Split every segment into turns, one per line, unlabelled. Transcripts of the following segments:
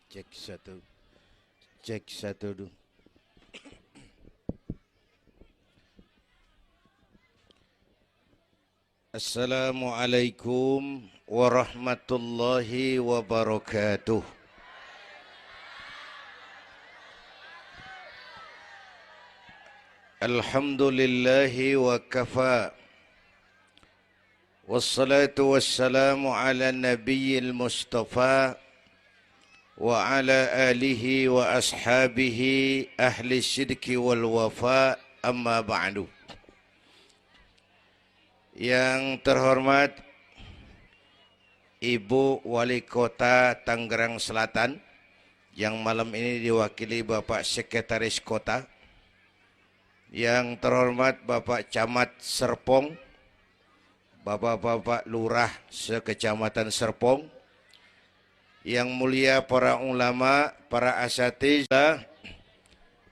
Cek satu, cek satu dulu. Assalamualaikum warahmatullahi wabarakatuh. Alhamdulillahi wa kafa. Wassalatu wassalamu ala nabiyil mustafa wa ala alihi wa ashabihi ahli syidki wal wafa, amma ba'du. Yang terhormat Ibu Wali Kota Tangerang Selatan, yang malam ini diwakili Bapak Sekretaris Kota. Yang terhormat Bapak Camat Serpong, Bapak-bapak Lurah sekecamatan Serpong, yang mulia para ulama, para asatidzah,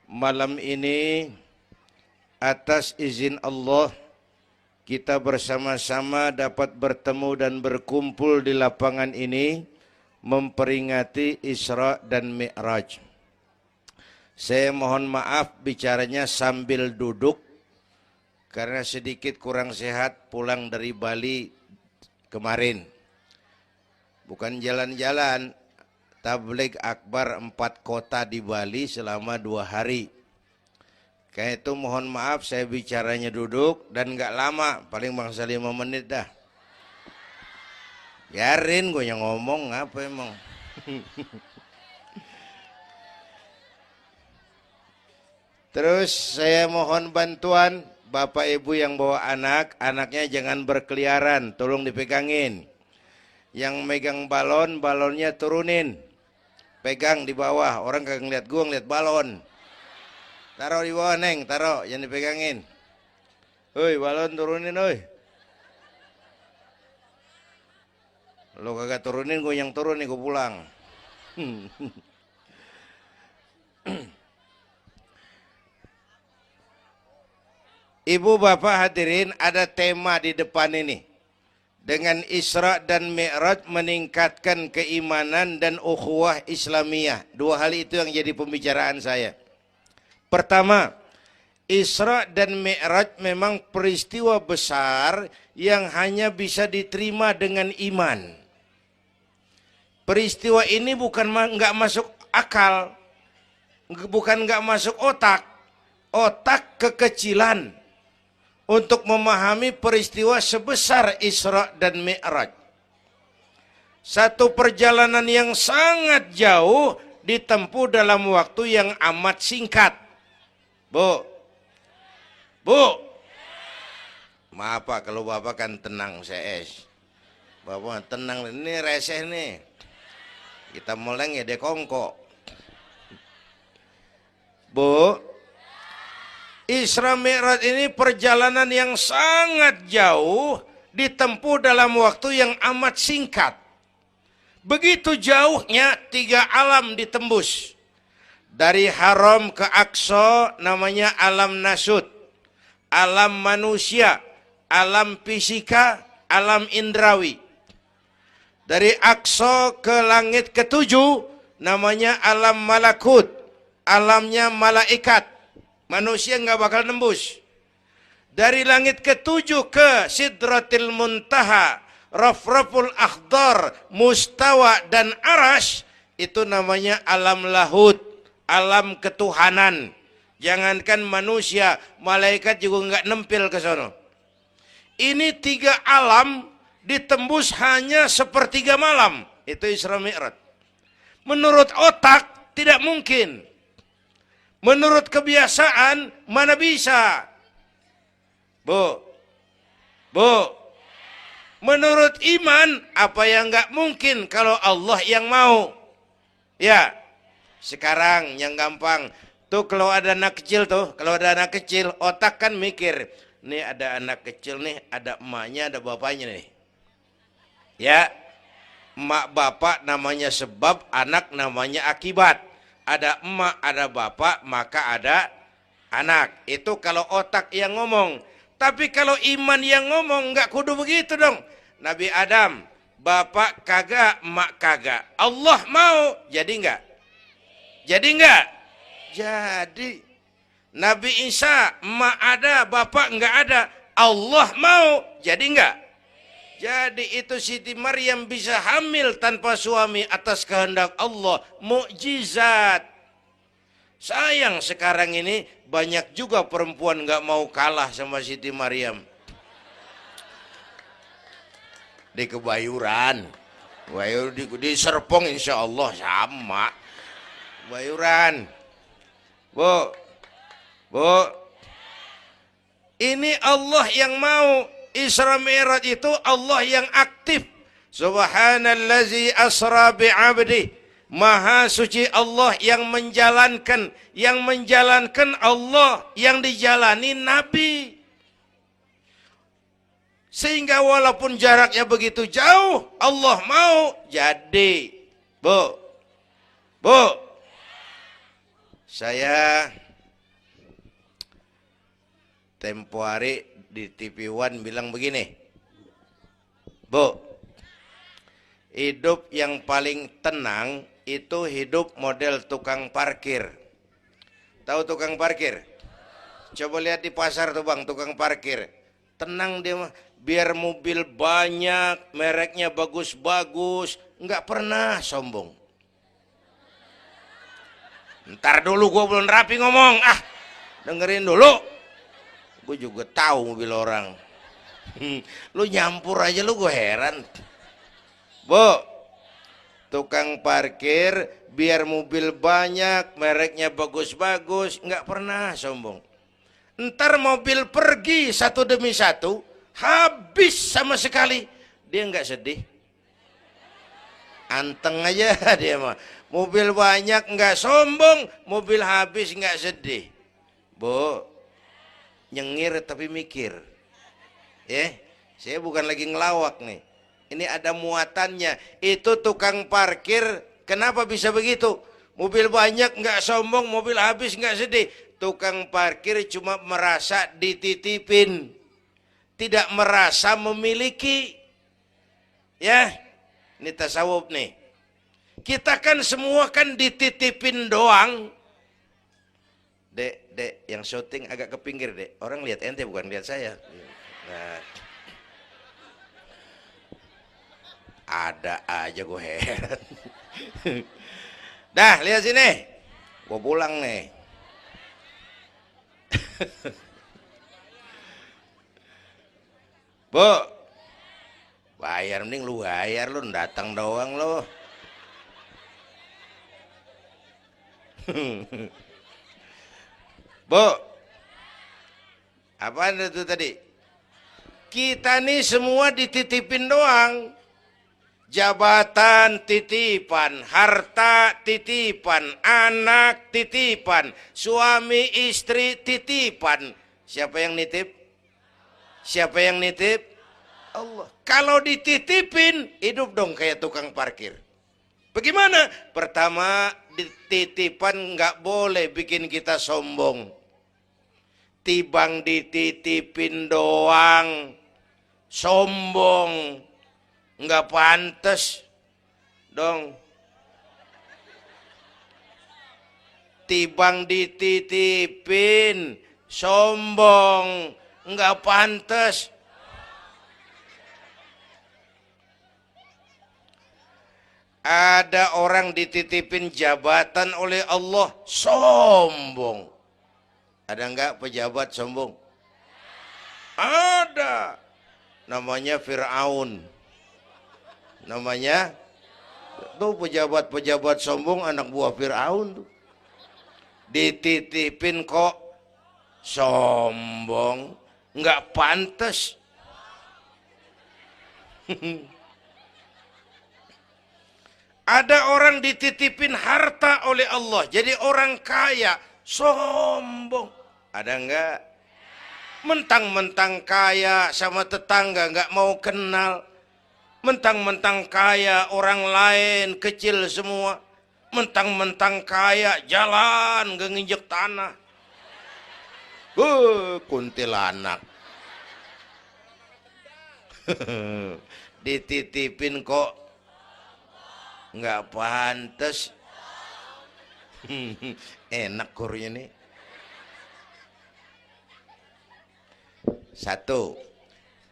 malam ini atas izin Allah kita bersama-sama dapat bertemu dan berkumpul di lapangan ini memperingati Isra dan Mi'raj. Saya mohon maaf bicaranya sambil duduk karena sedikit kurang sehat pulang dari Bali kemarin. Bukan jalan-jalan, tabligh akbar 4 kota di Bali selama 2 hari. Kayak itu mohon maaf saya bicaranya duduk dan gak lama, paling bangsa 5 menit dah. Biarin gue yang ngomong, apa emang. Terus saya mohon bantuan Bapak Ibu yang bawa anak, anaknya jangan berkeliaran, tolong dipegangin. Yang megang balon, balonnya turunin. Pegang di bawah, orang kagak ngeliat gua, ngeliat balon. Taruh di bawah, Neng, taruh, jangan dipegangin. Hoi, balon turunin, hoi. Lo kagak turunin, gua yang turun nih, gua pulang. Ibu bapak hadirin, ada tema di depan ini. Dengan Isra dan Mi'raj meningkatkan keimanan dan ukhuwah Islamiyah. 2 hal itu yang jadi pembicaraan saya. Pertama, Isra dan Mi'raj memang peristiwa besar yang hanya bisa diterima dengan iman. Peristiwa ini bukan nggak masuk akal, bukan nggak masuk otak. Otak kekecilan untuk memahami peristiwa sebesar Isra dan Mi'raj. Satu perjalanan yang sangat jauh ditempuh dalam waktu yang amat singkat. Bu, maaf Pak, kalau Bapak kan tenang CS. Bapak tenang, ini reseh nih. Kita meleng ya dekongko. Bu, Isra Mi'raj ini perjalanan yang sangat jauh ditempuh dalam waktu yang amat singkat. Begitu jauhnya 3 alam ditembus. Dari Haram ke Aqsa namanya alam nasut, alam manusia, alam fisika, alam indrawi. Dari Aqsa ke langit ke-7 namanya alam malakut, alamnya malaikat. Manusia nggak bakal nembus. Dari langit ke-7 ke Sidratil Muntaha, Rafraful Akhdar, Mustawa dan Arash, itu namanya alam lahut, alam ketuhanan. Jangankan manusia, malaikat juga nggak nempel ke sono. Ini 3 alam ditembus hanya sepertiga malam. Itu Isra Mi'raj. Menurut otak tidak mungkin. Menurut kebiasaan mana bisa? Bu, menurut iman apa yang nggak mungkin kalau Allah yang mau? Ya, sekarang yang gampang tuh kalau ada anak kecil otak kan mikir, nih ada anak kecil nih, ada emaknya, ada bapaknya nih. Ya, emak bapak namanya sebab, anak namanya akibat. Ada emak, ada bapak, maka ada anak. Itu kalau otak yang ngomong. Tapi kalau iman yang ngomong, nggak kudu begitu dong. Nabi Adam, bapak kagak, emak kagak. Allah mau, jadi nggak? Jadi enggak? Jadi. Nabi Isa, emak ada, bapak enggak ada. Allah mau, jadi enggak? Jadi itu Siti Maryam bisa hamil tanpa suami atas kehendak Allah. Mukjizat. Sayang sekarang ini banyak juga perempuan enggak mau kalah sama Siti Maryam. Di Kebayuran. Di Serpong insya Allah sama. Kebayuran. Bu, ini Allah yang mau. Isra Mi'raj itu Allah yang aktif. Subhanallazi asra bi'abdi. Maha suci Allah yang menjalankan. Yang menjalankan Allah, yang dijalani Nabi. Sehingga walaupun jaraknya begitu jauh, Allah mau jadi. Bu, saya tempo hari di TV One bilang begini, Bu, hidup yang paling tenang itu hidup model tukang parkir. Tahu tukang parkir? Coba lihat di pasar tuh bang, tukang parkir. Tenang dia mah, biar mobil banyak, mereknya bagus-bagus, nggak pernah sombong. Ntar dulu gue belum rapi ngomong, dengerin dulu. Gue juga tahu mobil orang. Lu nyampur aja lu, gue heran. Bu, tukang parkir biar mobil banyak, mereknya bagus-bagus, nggak pernah sombong. Ntar mobil pergi satu demi satu, habis sama sekali, dia nggak sedih. Anteng aja dia mah. Mobil banyak nggak sombong, mobil habis nggak sedih. Bu, nyengir tapi mikir. Saya bukan lagi ngelawak nih. Ini ada muatannya. Itu tukang parkir kenapa bisa begitu? Mobil banyak nggak sombong, mobil habis nggak sedih. Tukang parkir cuma merasa dititipin, tidak merasa memiliki. Ya, ini tasawuf nih. Kita kan semua kan dititipin doang. Dek, yang syuting agak ke pinggir, Dek. Orang lihat ente bukan lihat saya. Nah, ada aja gue heran. Dah, lihat sini. Gue pulang nih. Bu, bayar, mending lu bayar, lu datang doang lu. Bu, apaan itu tadi? Kita nih semua dititipin doang. Jabatan titipan, harta titipan, anak titipan, suami istri titipan. Siapa yang nitip? Siapa yang nitip? Allah. Kalau dititipin, hidup dong kayak tukang parkir. Bagaimana? Pertama, titipan nggak boleh bikin kita sombong. Tibang dititipin doang, sombong, nggak pantas dong. Tibang dititipin, sombong, nggak pantas. Ada orang dititipin jabatan oleh Allah, sombong. Ada enggak pejabat sombong? Ada. Namanya Fir'aun. Namanya tuh pejabat-pejabat sombong, anak buah Fir'aun tuh. Dititipin kok sombong, enggak pantas. Ada orang dititipin harta oleh Allah, jadi orang kaya, sombong. Ada enggak? Mentang-mentang kaya sama tetangga enggak mau kenal. Mentang-mentang kaya orang lain kecil semua. Mentang-mentang kaya jalan enggak nginjek tanah. Kuntilanak. Dititipin kok nggak pantas. Enak kurnya nih. Satu.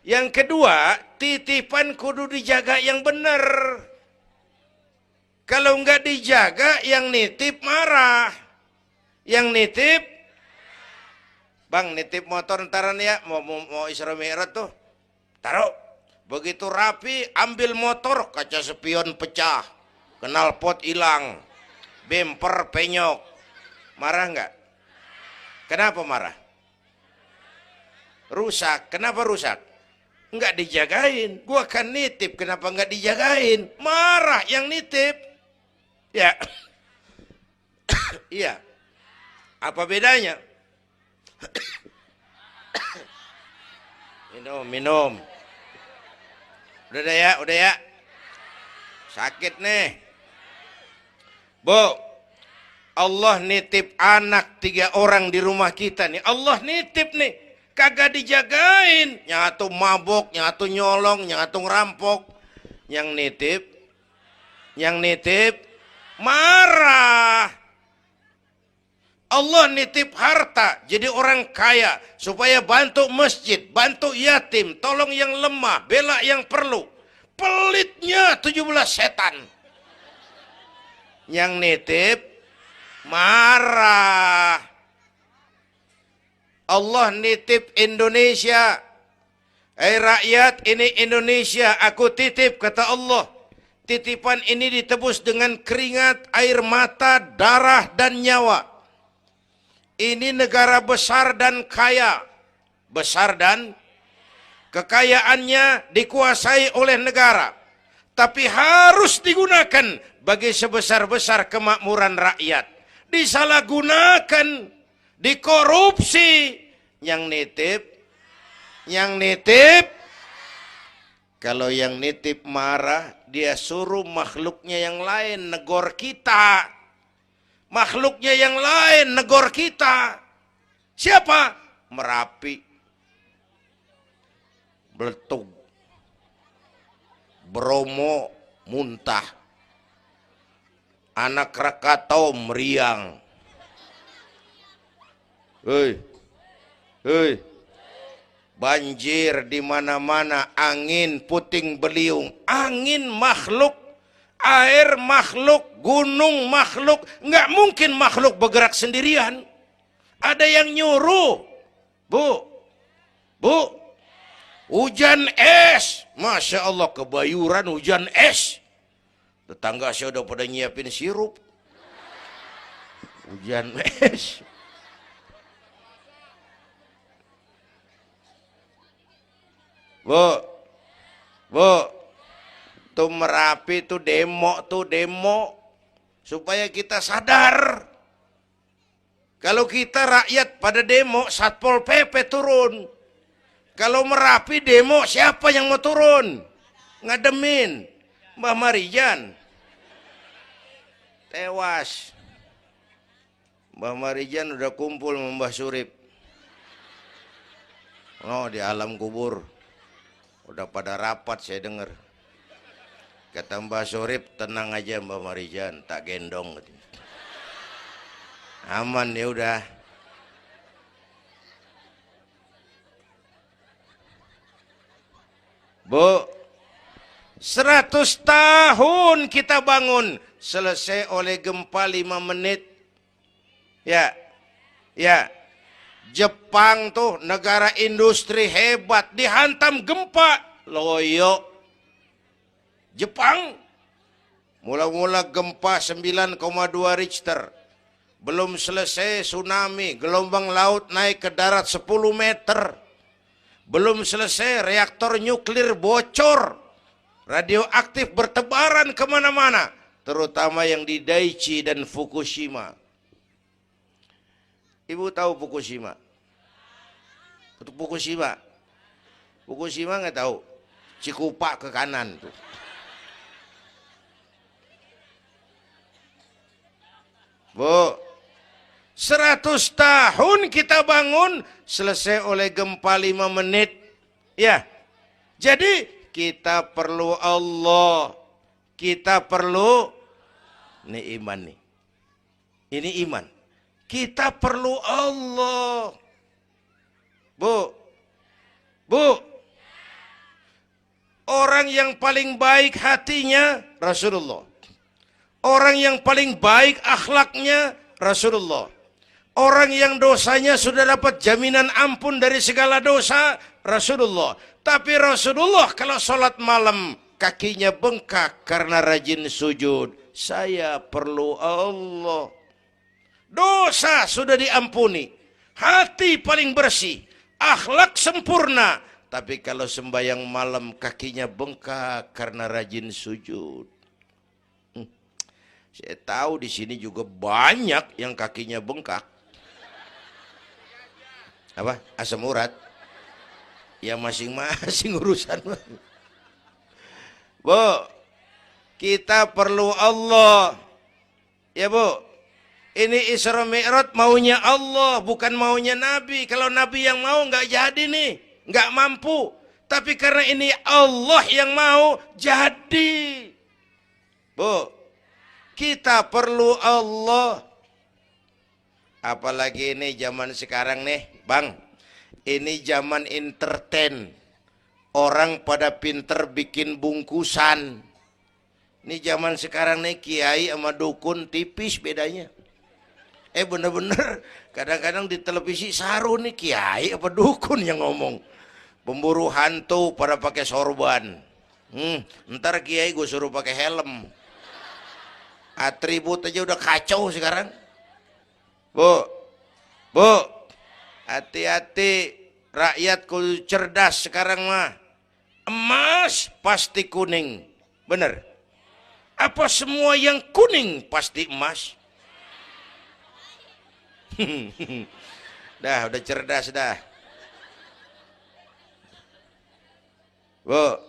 Yang kedua, titipan kudu dijaga yang benar. Kalau nggak dijaga, yang nitip marah. Yang nitip, bang nitip motor ntaran ya, mau Isra Mi'raj tuh, taruh. Begitu rapi, ambil motor, kaca spion pecah, knalpot hilang, bemper penyok. Marah nggak? Kenapa marah? Rusak. Kenapa rusak? Nggak dijagain. Gua kan nitip, kenapa nggak dijagain? Marah yang nitip. Ya, iya. Apa bedanya? Minum. Udah ya. Sakit nih. Bu, Allah nitip anak 3 orang di rumah kita nih. Allah nitip nih. Kagak dijagain. Nyatu mabok, nyatu nyolong, nyatu ngerampok. Yang nitip marah. Allah nitip harta jadi orang kaya supaya bantu masjid, bantu yatim, tolong yang lemah, bela yang perlu. Pelitnya 17 setan. Yang nitip marah. Allah nitip Indonesia. Rakyat, ini Indonesia, aku titip, kata Allah. Titipan ini ditebus dengan keringat, air mata, darah, dan nyawa. Ini negara besar dan kaya. Besar dan kekayaannya dikuasai oleh negara. Tapi harus digunakan bagi sebesar-besar kemakmuran rakyat. Disalahgunakan, dikorupsi. Yang nitip, kalau yang nitip marah, dia suruh makhluknya yang lain negor kita. Makhluknya yang lain negor kita. Siapa? Merapi, Beletung, Bromo muntah, Anak Krakatau meriang. Hei, banjir di mana-mana, angin puting beliung, angin makhluk, air makhluk, gunung makhluk. Nggak mungkin makhluk bergerak sendirian. Ada yang nyuruh. Bu, hujan es. Masya Allah, Kebayuran hujan es. Tetangga saya udah pada nyiapin sirup. Hujan es. Bu, tuh Merapi tuh demo supaya kita sadar. Kalau kita rakyat pada demo, Satpol PP turun. Kalau Merapi demo, siapa yang mau turun? Ngademin. Mbah Marijan tewas. Mbah Marijan udah kumpul sama Mbah Surip. Oh, di alam kubur. Udah pada rapat saya dengar. Kata Mbah Surip, tenang aja Mbah Marijan, tak gendong. Aman ya udah. Bu, 100 tahun kita bangun, selesai oleh gempa 5 menit. Ya. Jepang tuh negara industri hebat, dihantam gempa, loyo. Jepang mula-mula gempa 9,2 Richter. Belum selesai tsunami, gelombang laut naik ke darat 10 meter. Belum selesai reaktor nuklir bocor. Radioaktif bertebaran kemana-mana. Terutama yang di Daiichi dan Fukushima. Ibu tahu Fukushima? Untuk Fukushima? Fukushima nggak tahu? Cikupa ke kanan tuh. Bu, 100 tahun kita bangun, selesai oleh gempa 5 menit. Ya, jadi kita perlu Allah. Kita perlu, ini iman nih. Ini iman. Kita perlu Allah. Bu, orang yang paling baik hatinya Rasulullah. Orang yang paling baik akhlaknya Rasulullah. Orang yang dosanya sudah dapat jaminan ampun dari segala dosa Rasulullah. Tapi Rasulullah kalau sholat malam kakinya bengkak karena rajin sujud. Saya perlu Allah. Dosa sudah diampuni. Hati paling bersih. Akhlak sempurna. Tapi kalau sembahyang malam kakinya bengkak karena rajin sujud. Saya tahu di sini juga banyak yang kakinya bengkak. Apa? Asam urat. Ya masing-masing urusan. Bu, kita perlu Allah. Ya Bu, ini Isra Mi'raj maunya Allah, bukan maunya Nabi. Kalau Nabi yang mau nggak jadi nih, nggak mampu. Tapi karena ini Allah yang mau, jadi. Bu, kita perlu Allah. Apalagi ini zaman sekarang nih, Bang. Ini zaman entertain. Orang pada pinter bikin bungkusan. Ini zaman sekarang nih, kiai sama dukun tipis bedanya. Bener-bener kadang-kadang di televisi saru nih, kiai apa dukun yang ngomong. Pemburu hantu pada pakai sorban. Ntar kiai gue suruh pakai helm. Atribut aja udah kacau sekarang. Bu, hati-hati, rakyat kudu cerdas sekarang mah. Emas pasti kuning, bener? Apa semua yang kuning pasti emas? Udah cerdas dah. Bu,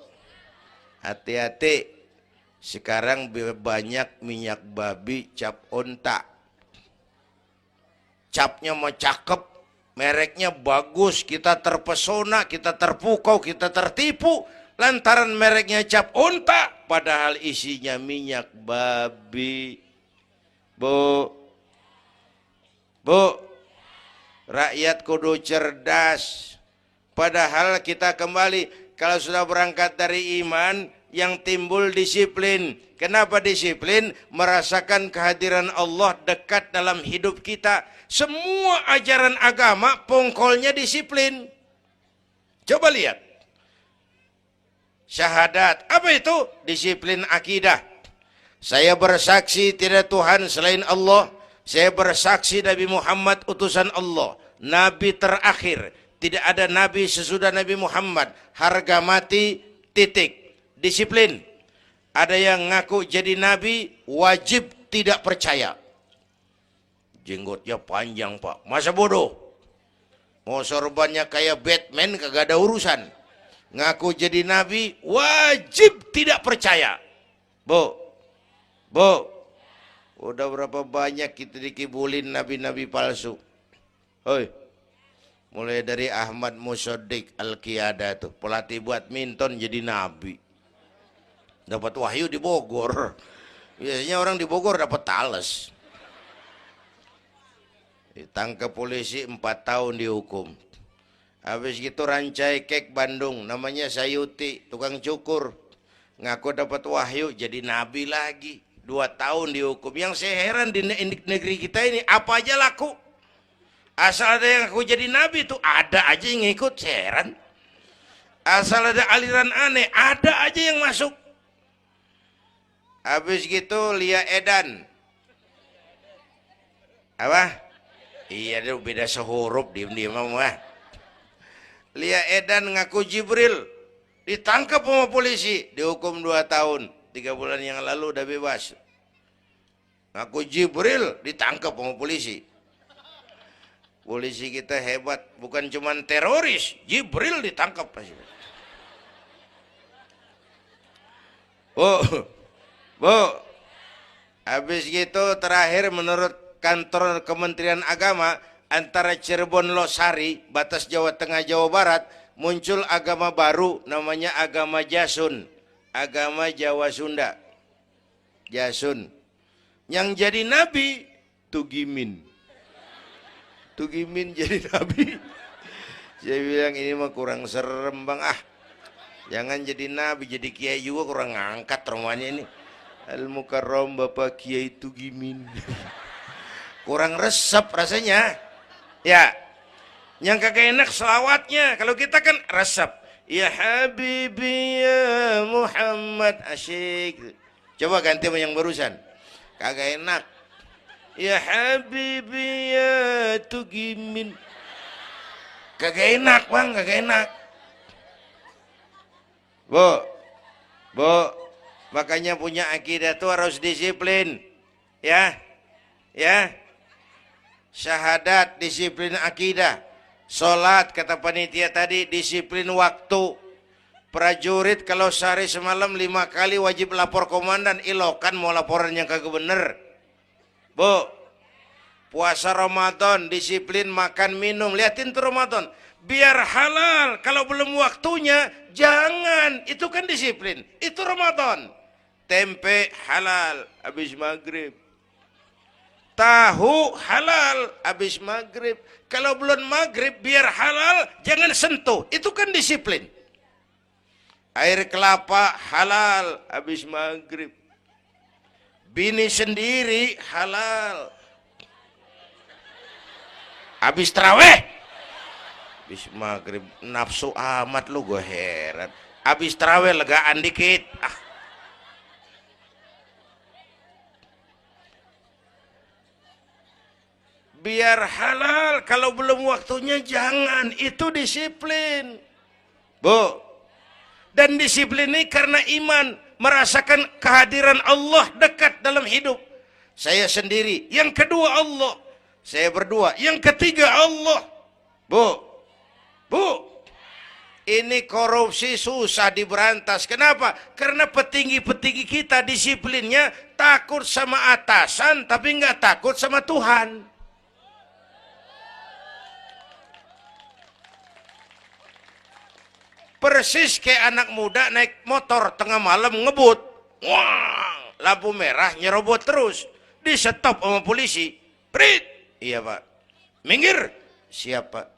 hati-hati. Sekarang banyak minyak babi cap onta. Capnya mau cakep, mereknya bagus, kita terpesona, kita terpukau, kita tertipu. Lantaran mereknya cap onta, padahal isinya minyak babi. Bu, rakyat kudu cerdas. Padahal kita kembali, kalau sudah berangkat dari iman, yang timbul disiplin. Kenapa disiplin? Merasakan kehadiran Allah dekat dalam hidup kita. Semua ajaran agama pongkolnya disiplin. Coba lihat. Syahadat, apa itu? Disiplin akidah. Saya bersaksi tidak Tuhan selain Allah. Saya bersaksi Nabi Muhammad utusan Allah. Nabi terakhir. Tidak ada Nabi sesudah Nabi Muhammad. Harga mati, titik. Disiplin. Ada yang ngaku jadi Nabi, wajib tidak percaya. Jenggotnya panjang Pak, masa bodoh? Mau sorbannya kayak Batman, kagak ada urusan. Ngaku jadi Nabi, wajib tidak percaya. Bu, udah berapa banyak kita dikibulin nabi-nabi palsu. Hoi, mulai dari Ahmad Musaddiq Al-Qiyada tuh, pelatih badminton jadi nabi. Dapat wahyu di Bogor. Biasanya orang di Bogor dapat tales. Ditangkap polisi 4 tahun dihukum. Habis gitu Rancai Kek Bandung, namanya Sayuti, tukang cukur. Ngaku dapat wahyu jadi nabi lagi. 2 tahun dihukum. Yang saya heran di negeri kita ini apa aja laku. Asal ada yang ngaku jadi nabi tuh ada aja yang ngikut, saya heran. Asal ada aliran aneh, ada aja yang masuk. Habis gitu Lia Edan. Apa? Iya deh, beda sehuruf, diem-diem mah. Lia Edan ngaku Jibril. Ditangkap sama polisi, dihukum 2 tahun. 3 bulan yang lalu udah bebas. Ngaku Jibril, ditangkap sama polisi. Polisi kita hebat, bukan cuman teroris, Jibril ditangkap. Bu, habis gitu terakhir menurut kantor Kementerian Agama, antara Cirebon Losari, batas Jawa Tengah Jawa Barat, muncul agama baru namanya agama Jasun, agama Jawa Sunda. Jasun. Yang jadi nabi Tugimin. Tugimin jadi nabi. Saya bilang ini mah kurang serem bang, jangan jadi nabi, jadi kiai juga kurang ngangkat rumahnya ini. Al-Mukarram Bapak Kiai Tugimin. Kurang resep rasanya. Ya, yang kagak enak selawatnya. Kalau kita kan resep. Ya Habibi ya Muhammad, asyik. Coba ganti sama yang barusan. Kagak enak. Ya Habibi ya Tugimin. Kagak enak bang, kagak enak. Bu, makanya punya akidah tuh harus disiplin. Ya, syahadat disiplin akidah. Sholat kata panitia tadi disiplin waktu. Prajurit kalau sehari semalam 5 kali wajib lapor komandan, ilokan mau laporan yang kagak bener. Bu, puasa Ramadan disiplin makan minum, liatin tuh Ramadan biar halal. Kalau belum waktunya jangan, itu kan disiplin, itu Ramadan. Tempe halal habis maghrib, tahu halal habis maghrib. Kalau belum maghrib biar halal jangan sentuh, itu kan disiplin. Air kelapa halal habis maghrib, bini sendiri halal habis taraweh, habis maghrib nafsu amat lu, gue heran. Habis taraweh legaan dikit, biar halal. Kalau belum waktunya jangan, itu disiplin. Bu, dan disiplin ini karena iman, merasakan kehadiran Allah dekat dalam hidup. Saya sendiri, yang kedua Allah. Saya berdua, yang ketiga Allah. Bu, ini korupsi susah diberantas. Kenapa? Karena petinggi-petinggi kita disiplinnya takut sama atasan, tapi nggak takut sama Tuhan. Persis kayak anak muda naik motor tengah malam ngebut, wah, lampu merah nyerobot terus, di stop sama polisi. Prit, iya pak. Minggir, siap pak.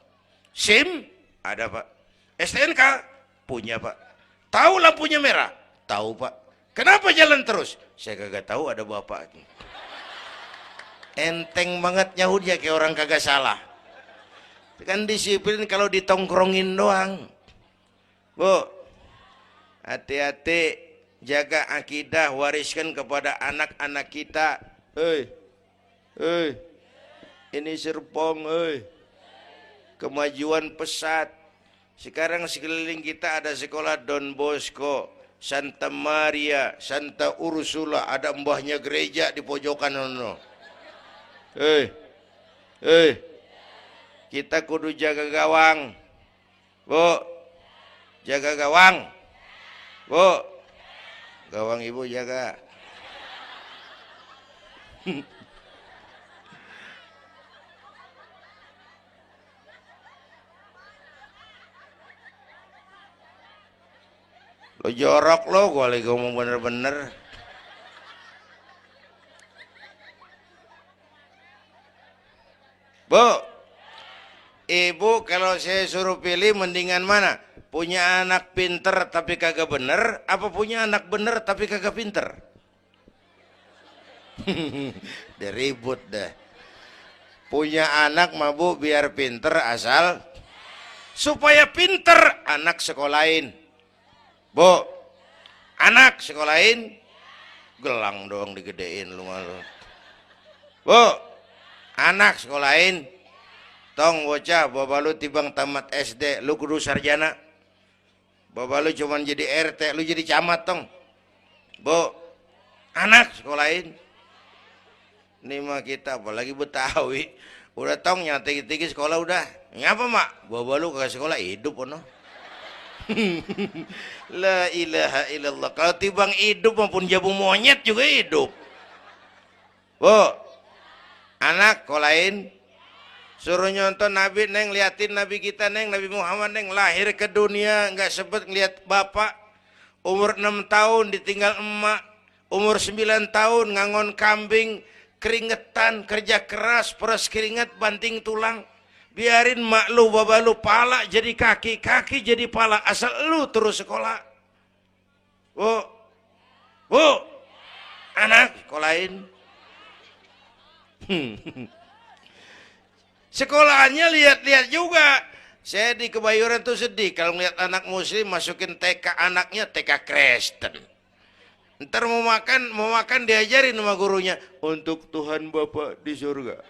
SIM ada pak. STNK punya pak. Tahu lampunya merah? Tahu pak. Kenapa jalan terus? Saya kagak tahu, ada bapak. Enteng banget nyahudnya kayak orang kagak salah. Kan disiplin kalau ditongkrongin doang. Bu, hati-hati, jaga akidah, wariskan kepada anak-anak kita. Ini Serpong, kemajuan pesat. Sekarang sekeliling kita ada sekolah Don Bosco, Santa Maria, Santa Ursula, ada mbahnya gereja di pojokan. Kita kudu jaga gawang. Bu, jaga gawang. Bu, gawang ibu jaga. Lo jorok lo, gue lagi ngomong bener-bener. Bu, ibu kalau saya suruh pilih mendingan mana? Punya anak pinter tapi kagak bener, apa punya anak bener tapi kagak pinter? Udah ribut dah. Punya anak mah bu biar pinter, asal supaya pinter anak sekolahin. Bu, anak sekolahin, gelang doang digedein lu malu. Bu, anak sekolahin, tong bocah, bapak lu tibang tamat SD, lu kudu sarjana. Bapak lu cuman jadi RT, lu jadi camat tong. Bu, anak sekolahin. Ini mah kita apalagi Betawi, udah tong nyati-tiki sekolah udah. Ngapa mak? Bapak lu ke sekolah hidup ono. La ilaha illallah. Kalau tibang hidup maupun jabu monyet juga hidup. Bu, anak sekolahin. Suruh nyonton Nabi, neng, liatin Nabi kita, neng, Nabi Muhammad, neng, lahir ke dunia nggak sempet ngeliat bapak, umur 6 tahun ditinggal emak, umur 9 tahun ngangon kambing, keringetan, kerja keras, peras keringat, banting tulang. Biarin mak lu, baba lu, pala jadi kaki, kaki jadi pala, asal lu terus sekolah. Bu, anak sekolahin. Sekolahannya lihat-lihat juga. Saya di Kebayoran tuh sedih kalau ngeliat anak muslim masukin TK, anaknya TK Kristen. Ntar mau makan diajarin sama gurunya, untuk Tuhan Bapa di surga.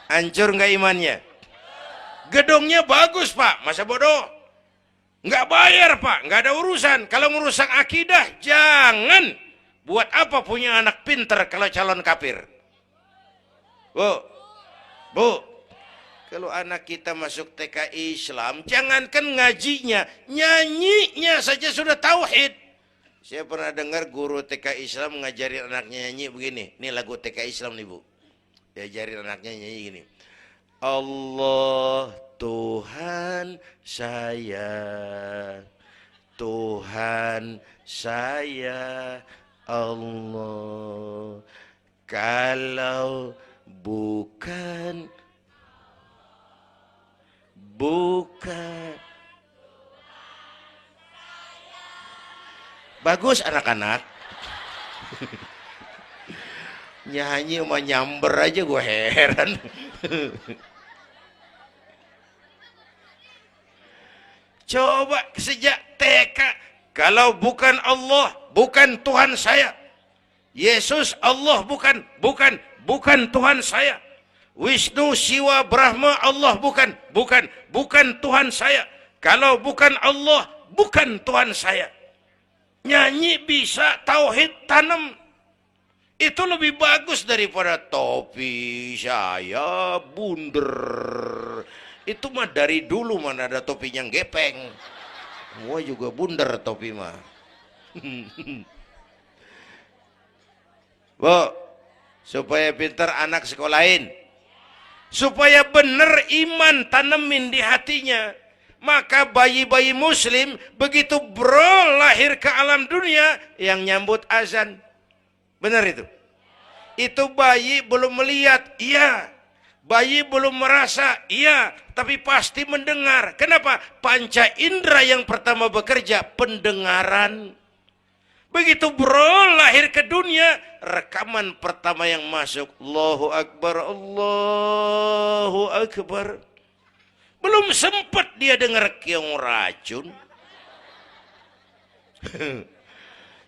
Hancur nggak imannya? Gedungnya bagus pak, masa bodoh? Nggak bayar pak, nggak ada urusan. Kalau merusak akidah, jangan. Buat apa punya anak pinter kalau calon kafir? Bu, kalau anak kita masuk TK Islam, jangankan ngajinya, nyanyinya saja sudah tauhid. Saya pernah dengar guru TK Islam ngajarin anaknya nyanyi begini. Ini lagu TK Islam nih bu. Diajarin anaknya nyanyi gini. Allah Tuhan saya, Tuhan saya Allah. Kalau bukan bagus anak-anak. Nyanyi sama nyamber aja gue heran. Coba sejak TK, kalau bukan Allah, bukan Tuhan saya. Yesus Allah bukan Tuhan saya. Wisnu, Siwa, Brahma, Allah bukan Tuhan saya. Kalau bukan Allah, bukan Tuhan saya. Nyanyi bisa, tauhid tanam. Itu lebih bagus daripada topi saya bunder. Itu mah dari dulu mana ada topinya gepeng. Semua juga bunder topi mah. Bu, supaya pintar anak sekolahin. Supaya benar iman tanemin di hatinya. Maka bayi-bayi muslim begitu lahir ke alam dunia yang nyambut azan. Benar itu? Itu bayi belum melihat, iya. Bayi belum merasa, iya. Tapi pasti mendengar. Kenapa? Panca indera yang pertama bekerja, pendengaran. Begitu lahir ke dunia, rekaman pertama yang masuk, Allahu Akbar, Allahu Akbar. Belum sempat dia dengar keong racun.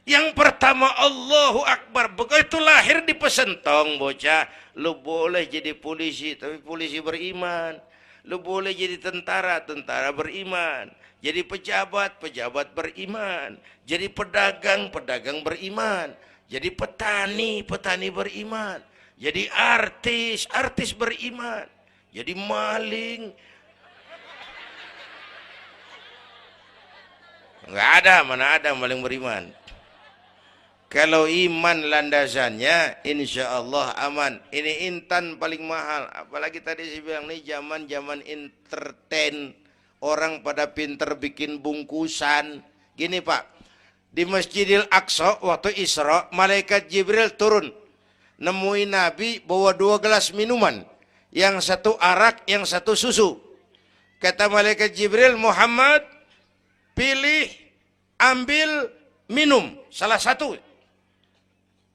Yang pertama Allahu Akbar. Begitu lahir dipesentong bocah, lu boleh jadi polisi, tapi polisi beriman. Lu boleh jadi tentara, tentara beriman. Jadi pejabat, pejabat beriman. Jadi pedagang, pedagang beriman. Jadi petani, petani beriman. Jadi artis, artis beriman. Jadi maling. Enggak ada, mana ada maling beriman. Kalau iman landasannya, insya Allah aman. Ini intan paling mahal. Apalagi tadi saya bilang, ini zaman entertain. Orang pada pinter bikin bungkusan. Gini Pak, di Masjidil Aqsa waktu Isra, malaikat Jibril turun. Nemuin Nabi bawa 2 gelas minuman. Yang satu arak, yang satu susu. Kata malaikat Jibril, Muhammad, pilih, ambil, minum. Salah satu.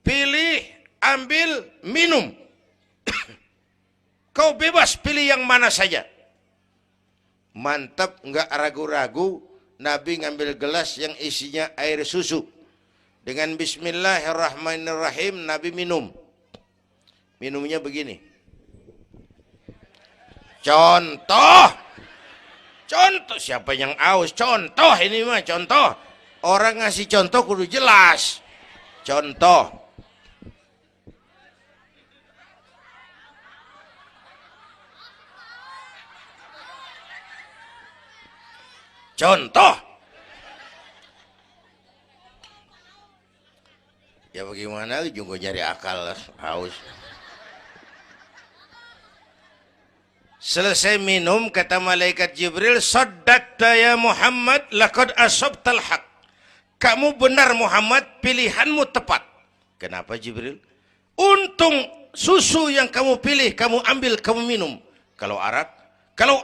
Pilih, ambil, minum. Kau bebas pilih yang mana saja. Mantap, enggak ragu-ragu. Nabi ngambil gelas yang isinya air susu. Dengan bismillahirrahmanirrahim, Nabi minum. Minumnya begini. Contoh. Contoh, siapa yang aus? Contoh ini mah, contoh. Orang ngasih contoh kudu jelas. Contoh. Contoh. Ya bagaimana juga nyari akal haus. Selesai minum kata malaikat Jibril, "Shaddaqta ya Muhammad, laqad asabtal haq." Kamu benar Muhammad, pilihanmu tepat. Kenapa Jibril? Untung susu yang kamu pilih, kamu ambil, kamu minum. Kalau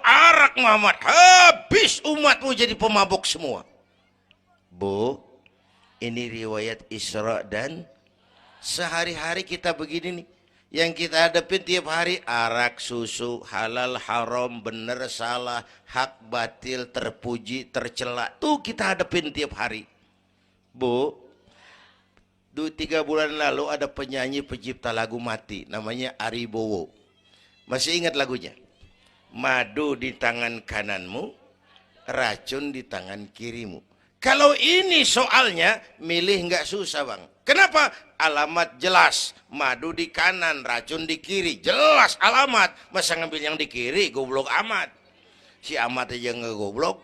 arak Muhammad, habis umatmu jadi pemabuk semua. Bu, ini riwayat Isra dan sehari-hari kita begini nih. Yang kita hadapin tiap hari arak, susu, halal, haram, benar, salah, hak, batil, terpuji, tercela. Tuh kita hadapin tiap hari. Bu, 3 bulan lalu ada penyanyi pencipta lagu mati. Namanya Ari Bowo. Masih ingat lagunya? Madu di tangan kananmu, racun di tangan kirimu. Kalau ini soalnya, milih nggak susah bang. Kenapa? Alamat jelas. Madu di kanan, racun di kiri. Jelas alamat. Masa ngambil yang di kiri, goblok amat. Si amat aja nggak goblok.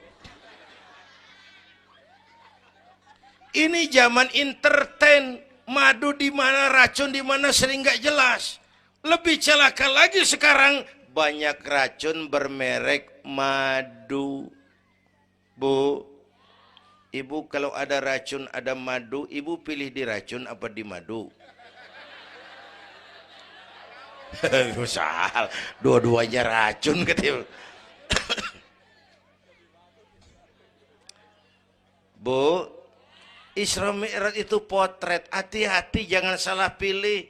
Ini zaman entertain. Madu di mana, racun di mana sering nggak jelas. Lebih celaka lagi sekarang, banyak racun bermerek madu. Bu, ibu kalau ada racun, ada madu, ibu pilih di racun apa di madu? Salah, dua-duanya racun katanya. Bu, Isra Mi'raj itu potret, hati-hati jangan salah pilih.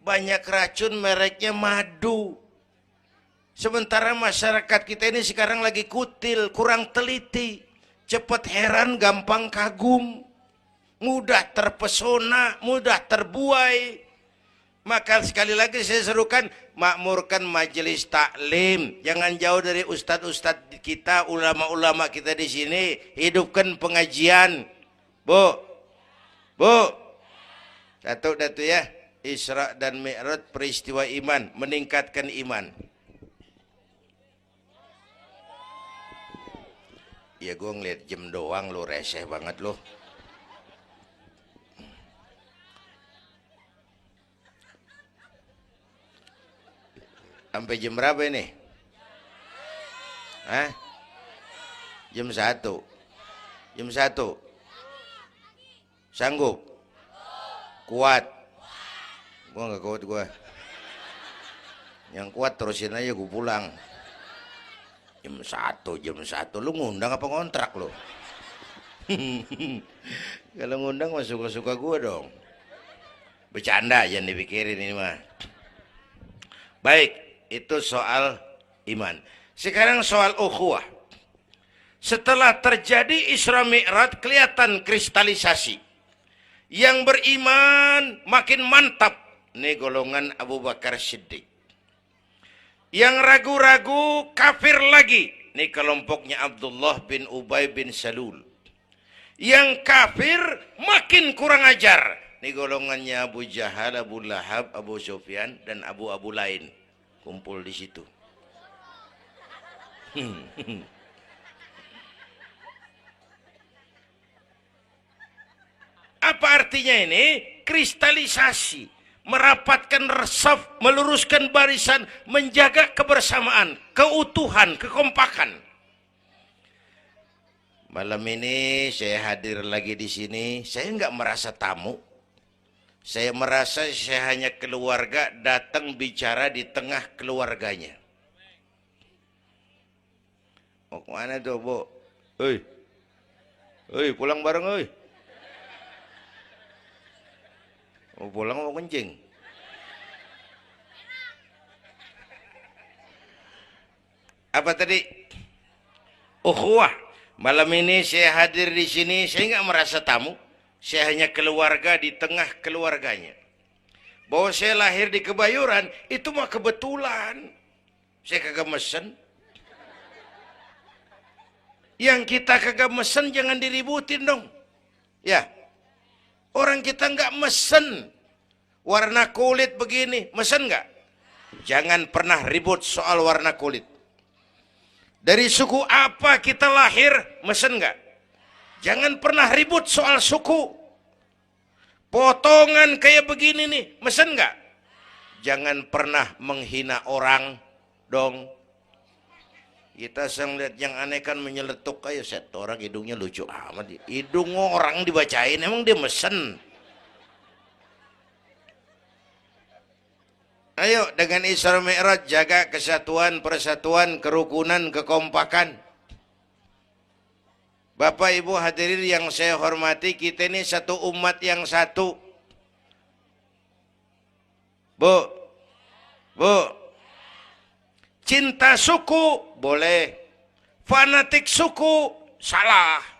Banyak racun mereknya madu. Sementara masyarakat kita ini sekarang lagi kutil, kurang teliti. Cepat heran, gampang kagum. Mudah terpesona, mudah terbuai. Maka sekali lagi saya serukan, makmurkan majelis taklim. Jangan jauh dari ustadz-ustadz kita, ulama-ulama kita di sini. Hidupkan pengajian. Bu, satu datu ya. Isra dan Mi'raj peristiwa iman, meningkatkan iman. Ya gue ngeliat jam doang lo, reseh banget lo. Sampai jam berapa ini? Hah? Jam 1. Jam 1. Sanggup? Kuat? Gue gak kuat gue. Yang kuat terusin aja gue pulang. Jam 1. Lu ngundang apa ngontrak lu? Kalau ngundang mah suka-suka gue dong. Bercanda, jangan dipikirin ini mah. Baik, itu soal iman. Sekarang soal ukhuwah. Setelah terjadi Isra Mi'raj, kelihatan kristalisasi. Yang beriman makin mantap. Ini golongan Abu Bakar Siddiq. Yang ragu-ragu kafir lagi. Ini kelompoknya Abdullah bin Ubay bin Salul. Yang kafir makin kurang ajar. Ini golongannya Abu Jahal, Abu Lahab, Abu Sufyan, dan Abu lain. Kumpul di situ. Apa artinya ini? Kristalisasi. Merapatkan resaf, meluruskan barisan, menjaga kebersamaan, keutuhan, kekompakan. Malam ini saya hadir lagi di sini. Saya nggak merasa tamu. Saya merasa saya hanya keluarga datang bicara di tengah keluarganya. Mau kemana tuh, Bu? Pulang bareng, oi. Mau pulang mau kencing. Apa tadi? Ukhuwah. Malam ini saya hadir di sini, saya nggak merasa tamu. Saya hanya keluarga di tengah keluarganya. Bahwa saya lahir di Kebayoran, itu mah kebetulan. Saya kagak mesen. Yang kita kagak mesen jangan diributin dong. Ya. Orang kita nggak mesen. Warna kulit begini, mesen nggak? Jangan pernah ribut soal warna kulit. Dari suku apa kita lahir, mesen nggak? Jangan pernah ribut soal suku. Potongan kayak begini nih, mesen nggak? Jangan pernah menghina orang dong. Kita sering lihat yang aneh kan menyeletuk kayak set orang hidungnya lucu amat. Hidung orang dibacain, emang dia mesen. Ayo dengan Isra Mi'raj jaga kesatuan, persatuan, kerukunan, kekompakan. Bapak Ibu hadirin yang saya hormati, kita ini satu umat yang satu. Bu, cinta suku boleh, fanatik suku salah.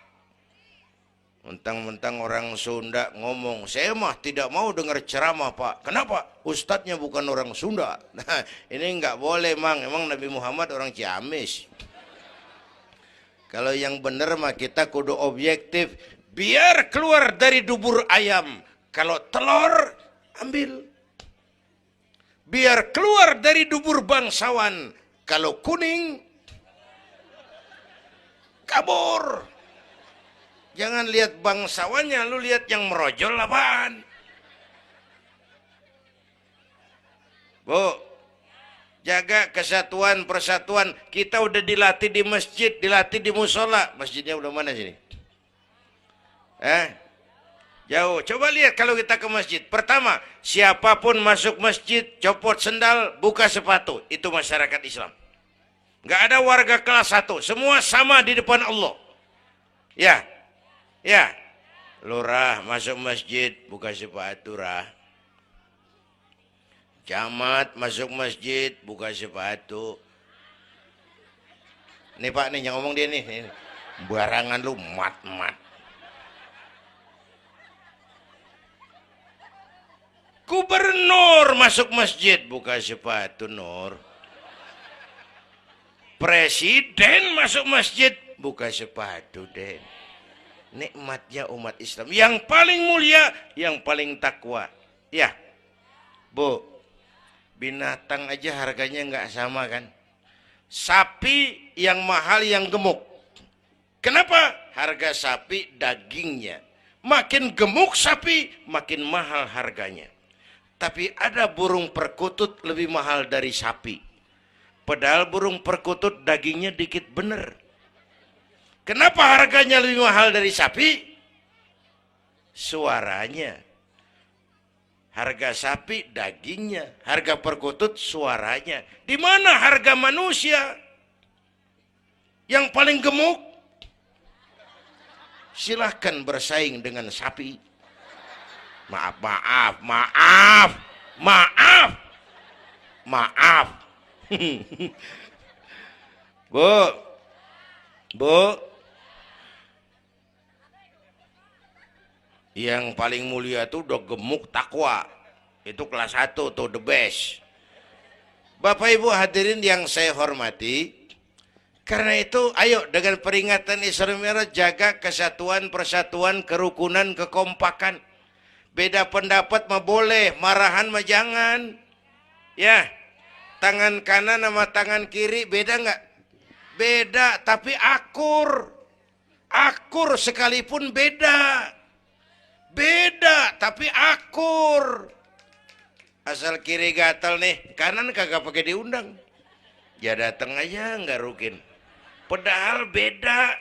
Mentang-mentang orang Sunda ngomong, saya mah tidak mau dengar ceramah Pak. Kenapa? Ustadznya bukan orang Sunda. Nah, ini nggak boleh Mang. Emang Nabi Muhammad orang Ciamis. Kalau yang benar mah kita kudu objektif. Biar keluar dari dubur ayam. Kalau telur, ambil. Biar keluar dari dubur bangsawan. Kalau kuning, kabur. Jangan lihat bangsawannya, lu lihat yang merojol apaan. Bu, jaga kesatuan, persatuan. Kita udah dilatih di masjid, dilatih di musola. Masjidnya udah mana sini? Jauh. Coba lihat kalau kita ke masjid. Pertama, siapapun masuk masjid, copot sendal, buka sepatu. Itu masyarakat Islam. Nggak ada warga kelas 1. Semua sama di depan Allah. Ya, lurah masuk masjid buka sepatu rah. Camat masuk masjid buka sepatu. Nih Pak nih yang ngomong dia nih. Barangan lu mat. Gubernur masuk masjid buka sepatu Nur. Presiden masuk masjid buka sepatu Den. Nikmatnya umat Islam yang paling mulia, yang paling takwa. Ya, Bu, binatang aja harganya nggak sama kan? Sapi yang mahal yang gemuk. Kenapa? Harga sapi dagingnya. Makin gemuk sapi, makin mahal harganya. Tapi ada burung perkutut lebih mahal dari sapi. Padahal burung perkutut dagingnya dikit bener. Kenapa harganya lebih mahal dari sapi? Suaranya. Harga sapi dagingnya, harga perkutut suaranya. Di mana harga manusia yang paling gemuk? Silahkan bersaing dengan sapi. Maaf. Bu, yang paling mulia tuh udah gemuk takwa. Itu kelas 1 tuh the best. Bapak Ibu hadirin yang saya hormati, karena itu ayo dengan peringatan Isra Mi'raj jaga kesatuan, persatuan, kerukunan, kekompakan. Beda pendapat mah boleh, marahan mah jangan. Ya, tangan kanan sama tangan kiri beda nggak? Beda, tapi akur. Akur sekalipun beda. Beda, tapi akur. Asal kiri gatal nih, kanan kagak pakai diundang. Ya datang aja nggak rukin. Padahal beda.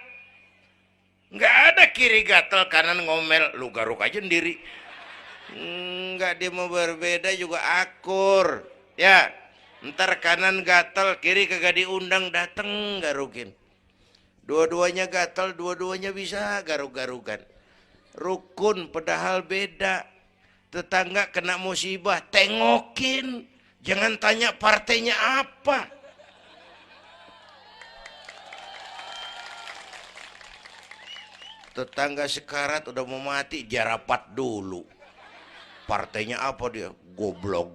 Nggak ada kiri gatal, kanan ngomel. Lu garuk aja sendiri. Nggak, dia mau berbeda juga akur. Ya, ntar kanan gatal, kiri kagak diundang, dateng garukin. Dua-duanya gatal, dua-duanya bisa garuk-garukan. Rukun padahal beda. Tetangga kena musibah, tengokin. Jangan tanya partainya apa. Tetangga sekarat udah mau mati, dia rapat dulu. Partainya apa dia? Goblok.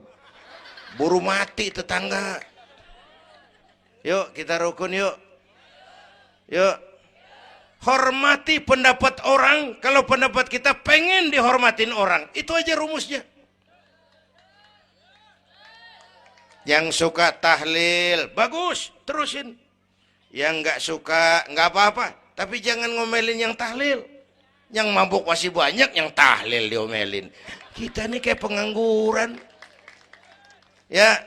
Buru mati tetangga. Yuk kita rukun yuk. Yuk. Hormati pendapat orang. Kalau pendapat kita pengen dihormatin orang. Itu aja rumusnya. Yang suka tahlil, bagus, terusin. Yang nggak suka, nggak apa-apa. Tapi jangan ngomelin yang tahlil. Yang mabuk masih banyak, yang tahlil diomelin. Kita nih kayak pengangguran. Ya,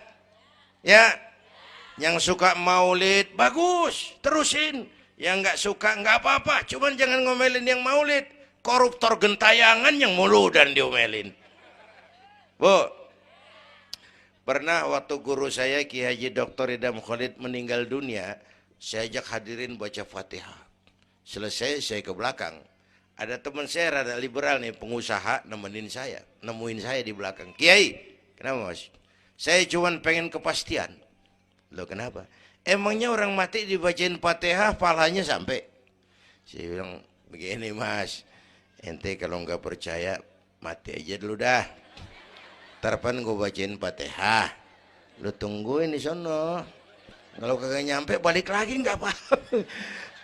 yang suka maulid, bagus, terusin. Yang nggak suka, nggak apa-apa. Cuman jangan ngomelin yang maulid. Koruptor gentayangan yang mulu dan diomelin. Bu, Pernah waktu guru saya Ki Haji Dr. Idam Khalid meninggal dunia, saya ajak hadirin baca Fatihah. Selesai saya ke belakang. Ada teman saya rada liberal nih, pengusaha, nemuin saya di belakang. Kiai, kenapa mas? Saya cuman pengen kepastian. Loh kenapa? Emangnya orang mati dibacain Fatihah pahalanya sampai? Saya bilang begini mas, ente kalau nggak percaya mati aja dulu dah. Tarpan gue bacain Fatihah, lu tungguin di sono. Kalau kagak nyampe balik lagi nggak apa.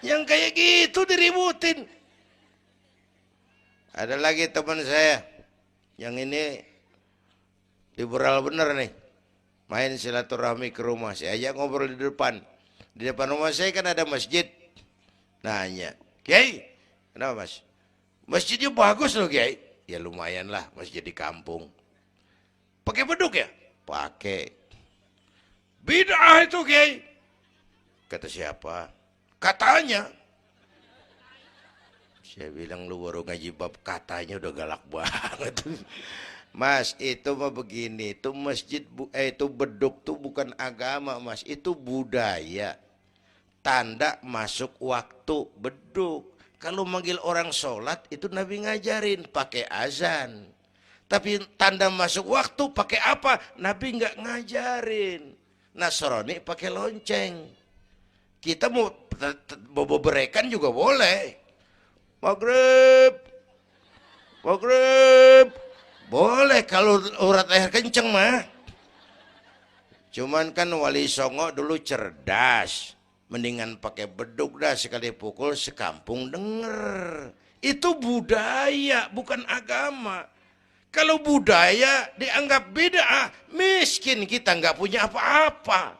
Yang kayak gitu diributin. Ada lagi teman saya, yang ini liberal bener nih, main silaturahmi ke rumah. Saya ajak ngobrol di depan. Di depan rumah saya kan ada masjid. Nanya, Kiai, kenapa mas? Masjidnya bagus loh Kiai. Ya lumayan lah, masjid di kampung. Pakai beduk ya? Pakai. Bid'ah itu Kiai. Kata siapa? Katanya. Saya bilang lu baru ngaji bab katanya udah galak banget. Mas, itu mah begini, itu masjid itu beduk tuh bukan agama, Mas, itu budaya. Tanda masuk waktu beduk. Kalau manggil orang sholat itu Nabi ngajarin pakai azan. Tapi tanda masuk waktu pakai apa? Nabi nggak ngajarin. Nasrani pakai lonceng. Kita mau berekan juga boleh. Maghrib, maghrib, boleh kalau urat leher kenceng mah. Cuman kan Wali Songo dulu cerdas, mendingan pakai beduk dah, sekali pukul sekampung denger. Itu budaya, bukan agama. Kalau budaya dianggap bid'ah, miskin kita nggak punya apa-apa.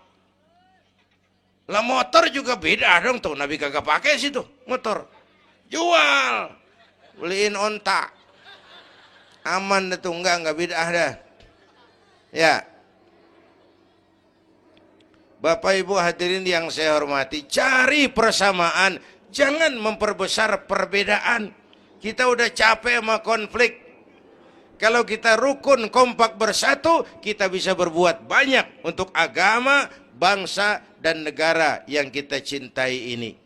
Lah motor juga bid'ah dong tuh, Nabi kagak pakai situ motor. Jual, beliin onta, aman deh tuh, enggak bid'ah dah. Ya, Bapak Ibu hadirin yang saya hormati, cari persamaan, jangan memperbesar perbedaan. Kita udah capek sama konflik. Kalau kita rukun, kompak, bersatu, kita bisa berbuat banyak untuk agama, bangsa, dan negara yang kita cintai ini.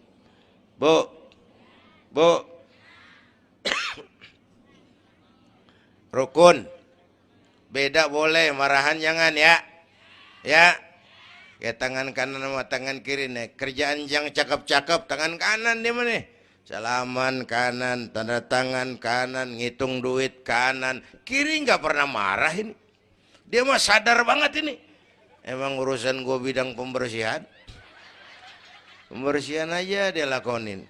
Bu, rukun, beda boleh, marahan jangan ya. Ya, kayak tangan kanan sama tangan kiri nih. Kerjaan yang cakep-cakep, tangan kanan dia mana? Salaman kanan, tanda tangan kanan, ngitung duit kanan. Kiri nggak pernah marah ini. Dia mah sadar banget ini. Emang urusan gue bidang pembersihan. Pembersihan aja dia lakonin.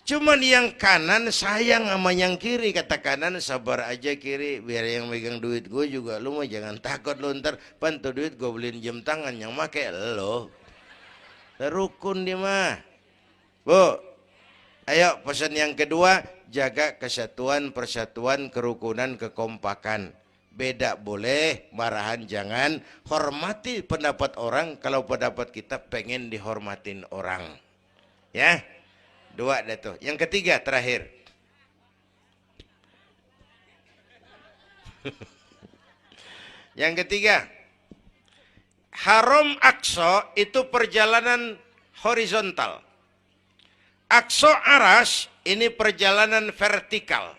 Cuman yang kanan sayang sama yang kiri. Kata kanan, sabar aja kiri, biar yang megang duit gue juga. Lu mah jangan takut lu, ntar pantu duit gue beliin jam tangan, yang make lo. Rukun dia mah. Bu, ayo pesan yang kedua, jaga kesatuan, persatuan, kerukunan, kekompakan. Beda boleh, marahan jangan. Hormati pendapat orang kalau pendapat kita pengen dihormatin orang. Ya. Dua dah tuh. Yang ketiga terakhir. Yang ketiga, Haram Aqsa itu perjalanan horizontal. Aqsa Aras ini perjalanan vertikal.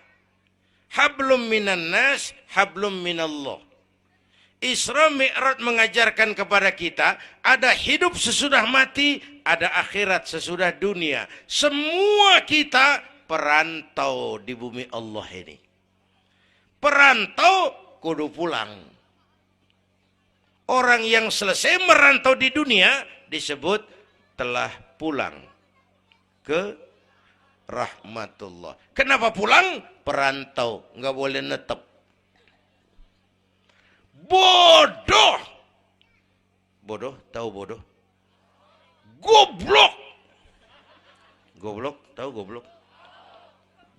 Hablum minan nas, hablum minallah. Isra Mi'raj mengajarkan kepada kita ada hidup sesudah mati, ada akhirat sesudah dunia. Semua kita perantau di bumi Allah ini. Perantau kudu pulang. Orang yang selesai merantau di dunia disebut telah pulang ke rahmatullah. Kenapa pulang? Perantau, nggak boleh netep. Bodoh. Bodoh, tahu bodoh? Goblok. Goblok, tahu goblok?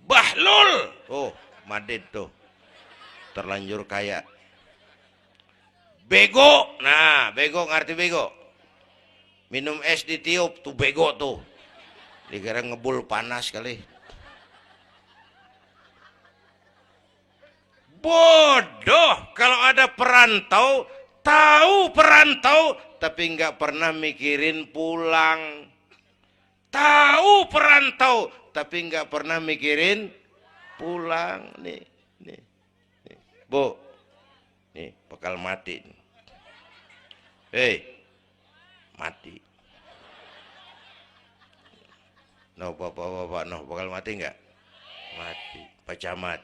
Bahlul. Oh, Madid tuh. Terlanjur kaya. Bego. Nah, bego ngerti bego? Minum es ditiup tuh bego tuh. Dikira ngebul panas kali. Bodoh. Kalau ada perantau Tahu perantau tapi nggak pernah mikirin pulang. Tahu perantau tapi nggak pernah mikirin pulang. Nih, nih, nih. Bu, nih bakal mati. Hei, mati. No, bapak, no, bakal mati nggak? Mati. Pak Camat,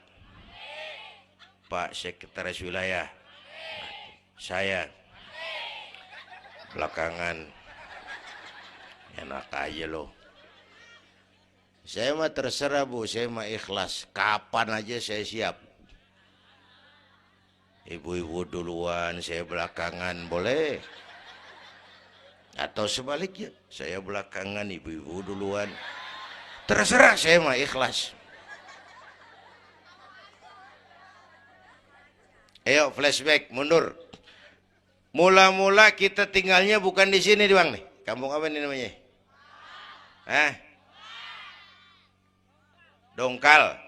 Pak Sekretaris Wilayah, saya belakangan enak aja loh. Saya mah terserah Bu, saya mah ikhlas. Kapan aja saya siap. Ibu-ibu duluan, saya belakangan, boleh. Atau sebaliknya, saya belakangan, ibu-ibu duluan. Terserah, saya mah ikhlas. Ayo flashback, mundur. Mula-mula kita tinggalnya bukan di sini Bang nih. Kampung apa ini namanya? Hah? Dongkal.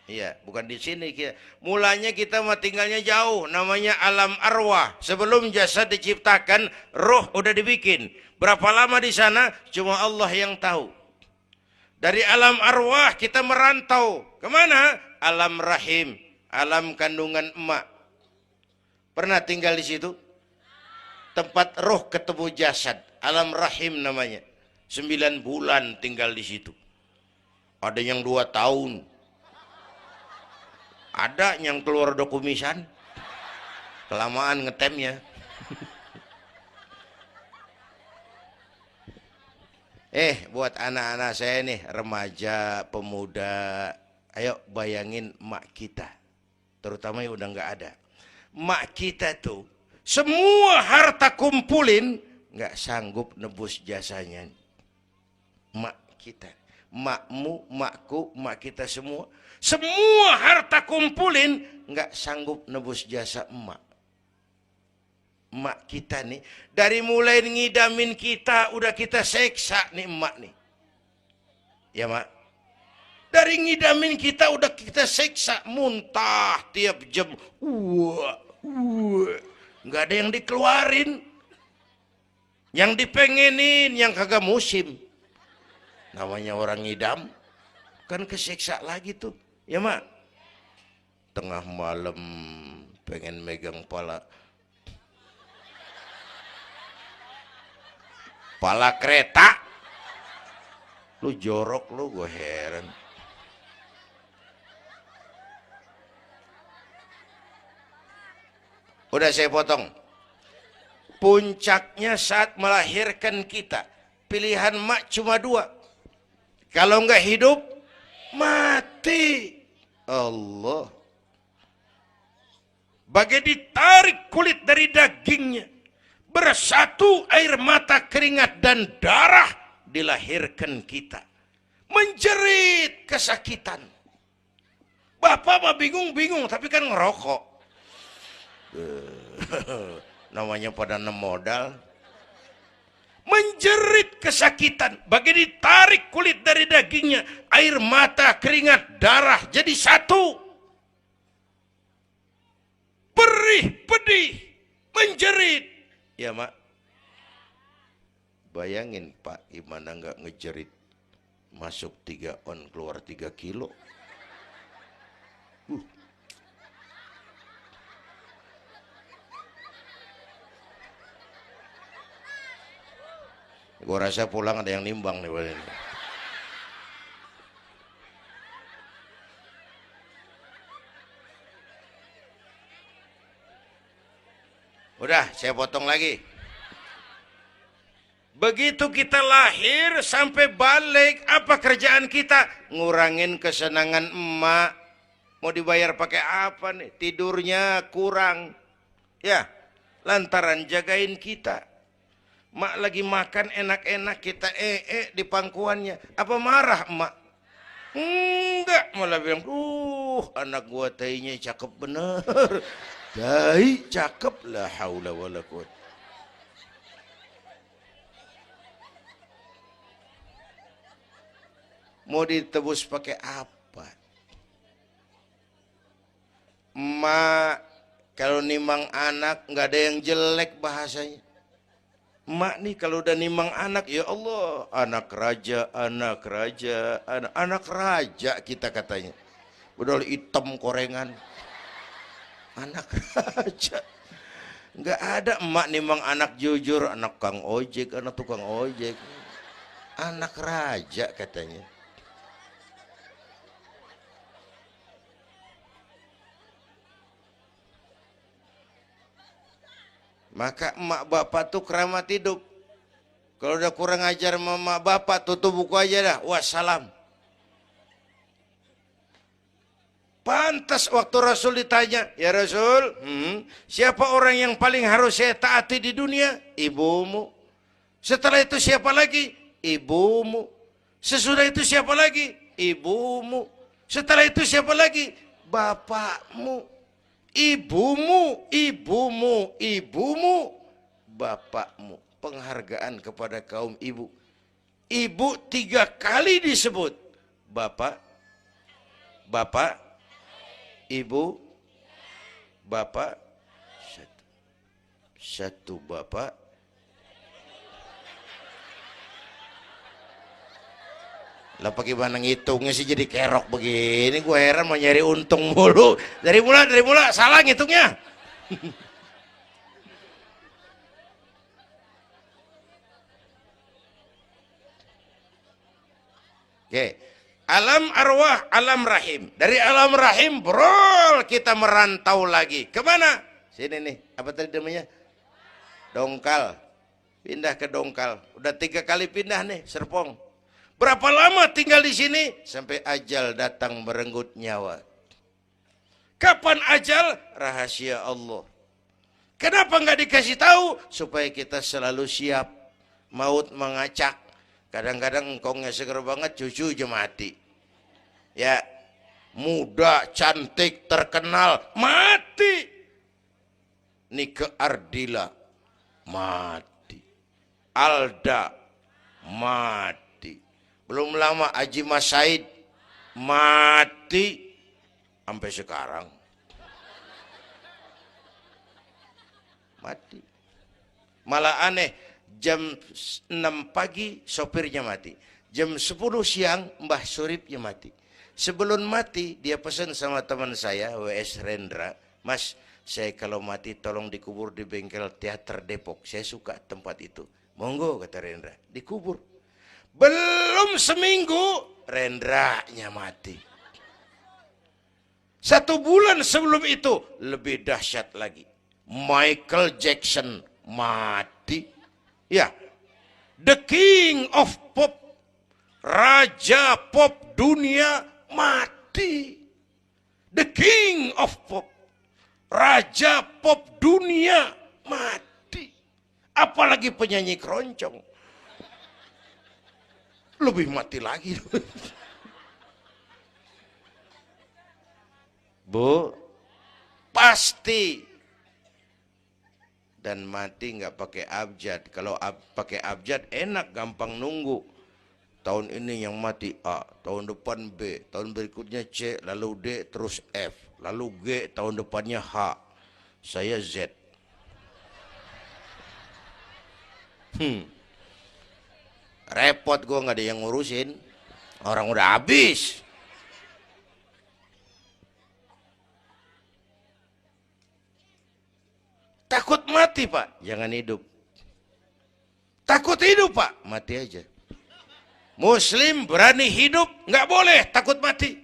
Iya, bukan di sini kita. Mulanya kita mah tinggalnya jauh, namanya alam arwah. Sebelum jasad diciptakan, roh udah dibikin. Berapa lama di sana? Cuma Allah yang tahu. Dari alam arwah kita merantau kemana? Alam rahim, alam kandungan emak. Pernah tinggal di situ? Tempat roh ketemu jasad, alam rahim namanya. 9 bulan tinggal di situ. Ada yang 2 tahun. Ada yang keluar udah kumisan. Kelamaan ngetemnya. Buat anak-anak saya nih, remaja, pemuda, ayo bayangin mak kita. Terutama yang udah nggak ada. Mak kita tuh semua harta kumpulin nggak sanggup nebus jasanya. Mak kita, makmu, makku, mak kita semua harta kumpulin nggak sanggup nebus jasa emak. Emak kita nih dari mulai ngidamin kita udah kita seksa nih emak nih. Ya mak. Dari ngidamin kita udah kita seksa, muntah tiap jam. Nggak ada yang dikeluarin. Yang dipengenin, yang kagak musim. Namanya orang ngidam. Kan keseksa lagi tuh. Ya mak. Tengah malam pengen megang pala kereta. Lu jorok lu, gue heran. Udah saya potong. Puncaknya saat melahirkan kita. Pilihan mak cuma 2. Kalau enggak hidup, mati. Allah. Bagai ditarik kulit dari dagingnya. Bersatu air mata, keringat, dan darah. Dilahirkan kita. Menjerit kesakitan. Bapak mah bingung-bingung, tapi kan ngerokok. Namanya pada modal. Menjerit kesakitan, bagai ditarik kulit dari dagingnya, air mata, keringat, darah jadi satu. Perih, pedih, menjerit. Ya mak. Bayangin Pak, gimana nggak ngejerit. Masuk 3 on, keluar 3 kilo. Gue rasa pulang ada yang nimbang nih. Udah, saya potong lagi. Begitu kita lahir sampai balik, apa kerjaan kita? Ngurangin kesenangan emak. Mau dibayar pakai apa nih? Tidurnya kurang. Ya, lantaran jagain kita. Mak lagi makan enak-enak, kita di pangkuannya. Apa marah emak? Enggak, malah bilang, anak gua tainya cakep bener. Tai cakep, la haula wala quwwata. Mau ditebus pakai apa? Emak Kalau nimang anak nggak ada yang jelek bahasanya. Mak nih kalau udah nimang anak, ya Allah, anak raja, anak raja, anak raja kita katanya. Udah hitam korengan, anak raja. Nggak ada emak nimang anak jujur, anak kang ojek, anak tukang ojek, anak raja katanya. Maka emak bapak tuh keramat hidup. Kalau udah kurang ajar mama bapak, tutup buku aja dah. Wassalam. Pantas waktu Rasul ditanya, ya Rasul, siapa orang yang paling harus saya taati di dunia? Ibumu. Setelah itu siapa lagi? Ibumu. Sesudah itu siapa lagi? Ibumu. Setelah itu siapa lagi? Bapakmu. Ibumu, ibumu, ibumu, bapakmu. Penghargaan kepada kaum ibu. Ibu 3 kali disebut. Bapak, bapak, ibu, bapak, satu bapak. Lah bagaimana ngitungnya sih jadi kerok begini? Gue heran mau nyari untung mulu. Dari mula salah ngitungnya. Oke. Alam arwah, alam rahim. Dari alam rahim, brol, kita merantau lagi. Kemana? Sini nih, apa tadi namanya? Dongkal. Pindah ke Dongkal. Udah 3 kali pindah nih, Serpong. Berapa lama tinggal di sini? Sampai ajal datang merenggut nyawa. Kapan ajal? Rahasia Allah. Kenapa nggak dikasih tahu? Supaya kita selalu siap. Maut mengacak. Kadang-kadang engkongnya seger banget, cucu aja mati. Ya, muda, cantik, terkenal, mati. Nike Ardila, mati. Alda, mati. Belum lama Haji Mas Said mati sampai sekarang. Mati. Malah aneh, jam 6 pagi sopirnya mati. Jam 10 siang Mbah Suripnya mati. Sebelum mati dia pesan sama teman saya WS Rendra, Mas, saya kalau mati tolong dikubur di bengkel teater Depok. Saya suka tempat itu. Monggo kata Rendra, dikubur. Belum seminggu Rendranya mati. 1 bulan sebelum itu lebih dahsyat lagi. Michael Jackson mati. Ya, the king of pop, raja pop dunia mati. The king of pop, raja pop dunia mati. Apalagi penyanyi keroncong. Lebih mati lagi. Bu, pasti. Dan mati nggak pakai abjad. Kalau pakai abjad enak, gampang nunggu. Tahun ini yang mati A, tahun depan B, tahun berikutnya C, lalu D, terus F, lalu G, tahun depannya H. Saya Z. Repot, gue nggak ada yang ngurusin. Orang udah habis. Takut mati pak, jangan hidup. Takut hidup pak, mati aja. Muslim berani hidup, nggak boleh takut mati.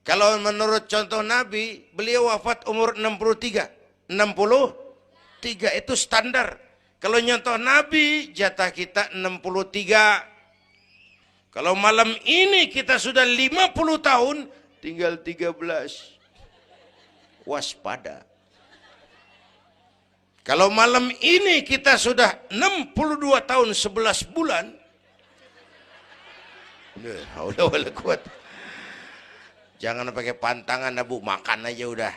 Kalau menurut contoh Nabi, beliau wafat umur 63. 63 itu standar. Kalau nyontoh Nabi, jatah kita 63. Kalau malam ini kita sudah 50 tahun, tinggal 13. Waspada. Kalau malam ini kita sudah 62 tahun 11 bulan, udah kuat. Jangan pakai pantangan, Bu, makan aja udah.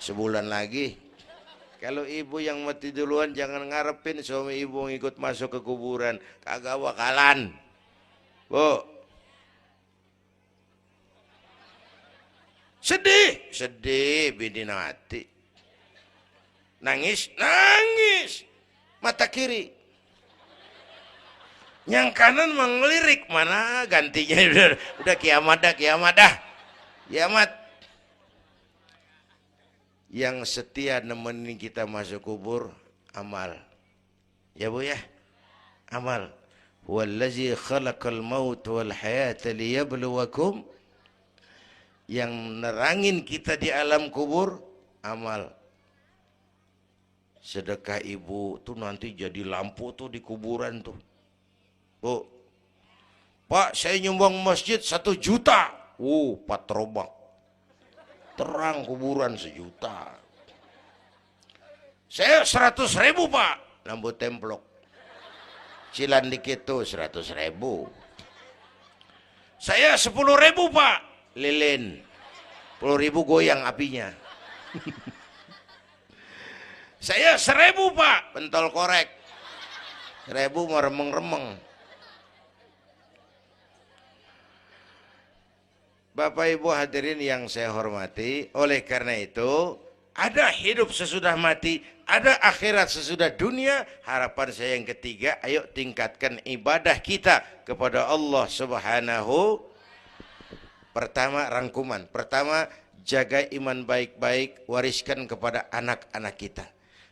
Sebulan lagi. Kalau ibu yang mati duluan jangan ngarepin suami ibu ngikut masuk ke kuburan, kagak bakalan. Bu. Sedih, sedih bini mati. Nangis, nangis. Mata kiri. Yang kanan mengelirik, mana gantinya udah kiamat dah, kiamat dah. Kiamat. Yang setia nemenin kita masuk kubur, amal. Ya Bu ya? Amal. Wallazi khalaqal maut wal hayata liyabluwakum. Yang nerangin kita di alam kubur, amal. Sedekah ibu tuh nanti jadi lampu tuh di kuburan tuh. Bu, Pak saya nyumbang masjid 1 juta. Patrobak. Terang kuburan 1 juta. Saya 100.000 Pak. Lampu templok. Cilan dikit tuh 100.000. Saya 10.000 Pak. Lilin. 10.000 goyang apinya. Saya 1.000 Pak. Pentol korek. 1.000 mau remeng-remeng. Bapak Ibu hadirin yang saya hormati, oleh karena itu ada hidup sesudah mati, ada akhirat sesudah dunia. Harapan saya yang ketiga, ayo tingkatkan ibadah kita kepada Allah Subhanahu. Pertama rangkuman, pertama jaga iman baik-baik, wariskan kepada anak-anak kita.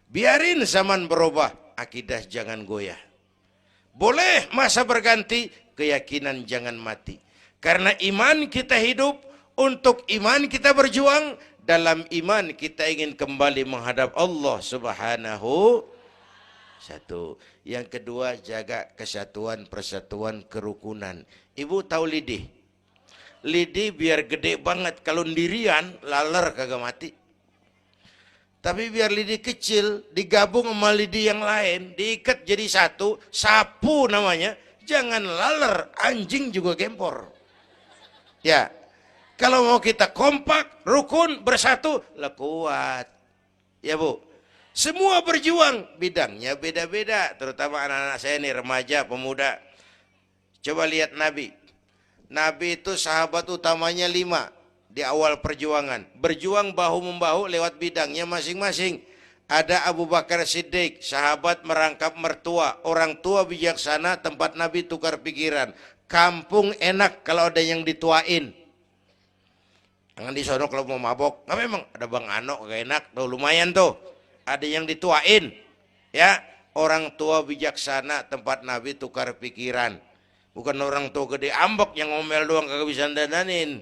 Biarin zaman berubah, akidah jangan goyah. Boleh masa berganti, keyakinan jangan mati. Karena iman kita hidup, untuk iman kita berjuang, dalam iman kita ingin kembali menghadap Allah Subhanahu. Satu. Yang kedua, jaga kesatuan, persatuan, kerukunan. Ibu tahu lidi? Lidi biar gede banget, kalau ndirian laler kagak mati. Tapi biar lidi kecil digabung sama lidi yang lain, diikat jadi satu, sapu namanya, jangan laler, anjing juga gempor. Ya, kalau mau kita kompak, rukun, bersatu, lah kuat. Ya Bu, semua berjuang, bidangnya beda-beda, terutama anak-anak saya nih, remaja, pemuda. Coba lihat Nabi. Nabi itu sahabat utamanya 5 di awal perjuangan. Berjuang bahu-membahu lewat bidangnya masing-masing. Ada Abu Bakar Siddiq, sahabat merangkap mertua, orang tua bijaksana, tempat Nabi tukar pikiran. Kampung enak kalau ada yang dituain. Jangan di sono kalau mau mabok. Nggak, memang ada Bang Ano gak enak tuh, lumayan tuh. Ada yang dituain. Ya, orang tua bijaksana, tempat Nabi tukar pikiran. Bukan orang tua gede ambek yang ngomel doang kagak bisa dandanin.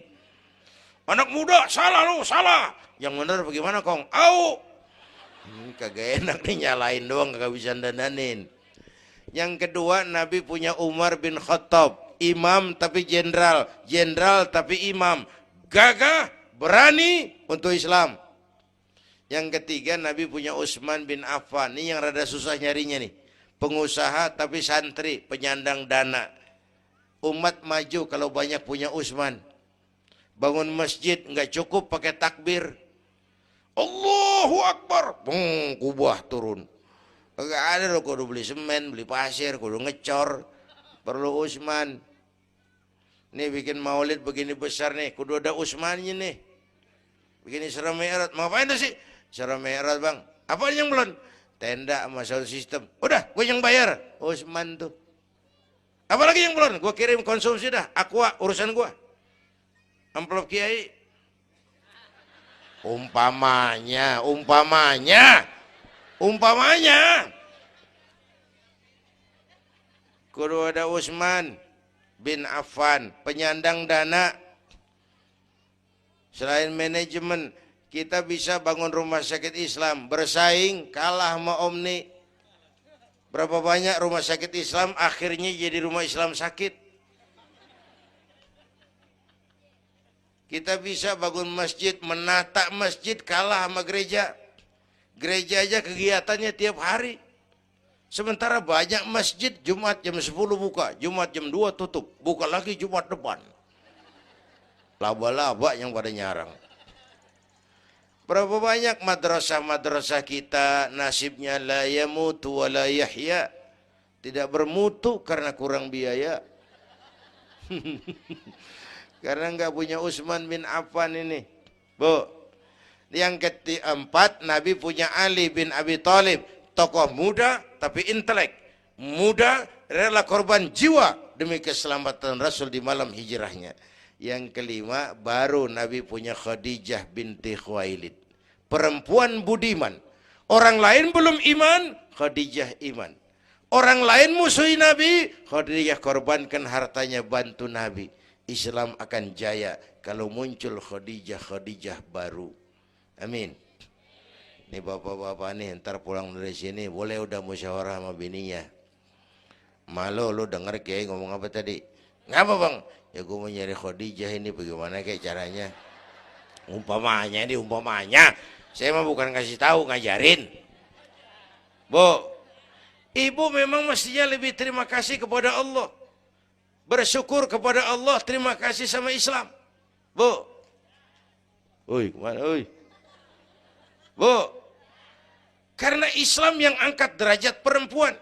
Anak muda salah lu, salah. Yang bener bagaimana Kong? Au. Kagak enak nih, nyalain doang kagak bisa dandanin. Yang kedua, Nabi punya Umar bin Khattab. Imam tapi jenderal, jenderal tapi imam, gagah, berani untuk Islam. Yang ketiga, Nabi punya Utsman bin Affan. Ini yang rada susah nyarinya nih. Pengusaha tapi santri, penyandang dana. Umat maju kalau banyak punya Utsman. Bangun masjid nggak cukup pakai takbir. Allahu Akbar, kubah turun. Kagak ada loh, kudu beli semen, beli pasir, kudu ngecor. Perlu Utsman. Nih bikin maulid begini besar nih, kudu ada Utsmannya nih. Bikin Isra Mi'raj, mau ngapain tuh sih? Isra Mi'raj Bang, apa yang belum? Tenda sama sound system. Udah, gue yang bayar. Utsman tuh. Apalagi yang belum? Gue kirim konsumsi dah, Aqua, urusan gue. Amplop Kiai. Umpamanya. Kudu ada Utsman bin Affan, penyandang dana. Selain manajemen, kita bisa bangun rumah sakit Islam, bersaing kalah sama Omni. Berapa banyak rumah sakit Islam akhirnya jadi rumah Islam sakit. Kita bisa bangun masjid, menata masjid kalah sama gereja. Gereja aja kegiatannya tiap hari. Sementara banyak masjid Jumat jam 10 buka, Jumat jam 2 tutup, buka lagi Jumat depan. Laba-laba yang pada nyarang. Berapa banyak madrasah-madrasah kita nasibnya la yamutu wa la yahya. Tidak bermutu karena kurang biaya. Karena nggak punya Utsman bin Affan ini. Bu. Yang keempat, Nabi punya Ali bin Abi Thalib, tokoh muda tapi intelek, muda rela korban jiwa demi keselamatan Rasul di malam hijrahnya. Yang kelima, baru Nabi punya Khadijah binti Khuwailid, perempuan budiman. Orang lain belum iman, Khadijah iman. Orang lain musuhi Nabi, Khadijah korbankan hartanya bantu Nabi. Islam akan jaya kalau muncul Khadijah baru. Amin. Nih bapak-bapak nih ntar pulang dari sini boleh udah musyawarah sama bininya. Malu lu denger kayak ngomong apa tadi? Ngapa bang? Ya gue mau nyari Khadijah ini bagaimana kayak caranya? Umpamanya ini umpamanya. Saya mah bukan kasih tahu, ngajarin. Bu, ibu memang mestinya lebih terima kasih kepada Allah. Bersyukur kepada Allah, terima kasih sama Islam. Bu. Oi, kemana oi? Bu, karena Islam yang angkat derajat perempuan.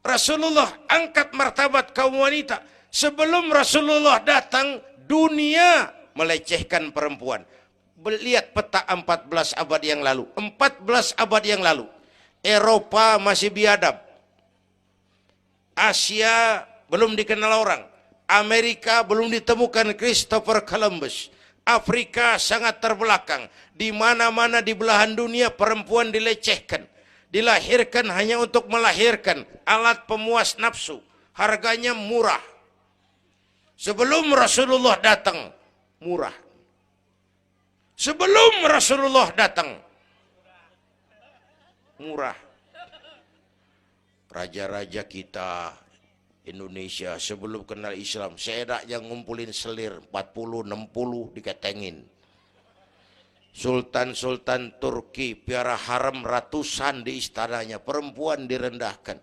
Rasulullah angkat martabat kaum wanita. Sebelum Rasulullah datang, dunia melecehkan perempuan. Lihat peta 14 abad yang lalu. 14 abad yang lalu. Eropa masih biadab. Asia belum dikenal orang. Amerika belum ditemukan Christopher Columbus. Afrika sangat terbelakang. Di mana-mana di belahan dunia perempuan dilecehkan. Dilahirkan hanya untuk melahirkan, alat pemuas nafsu. Harganya murah. Sebelum Rasulullah datang, murah. Sebelum Rasulullah datang, murah. Raja-raja kita Indonesia sebelum kenal Islam, sedak yang ngumpulin selir 40-60 diketengin. Sultan-sultan Turki piara haram ratusan di istananya, perempuan direndahkan.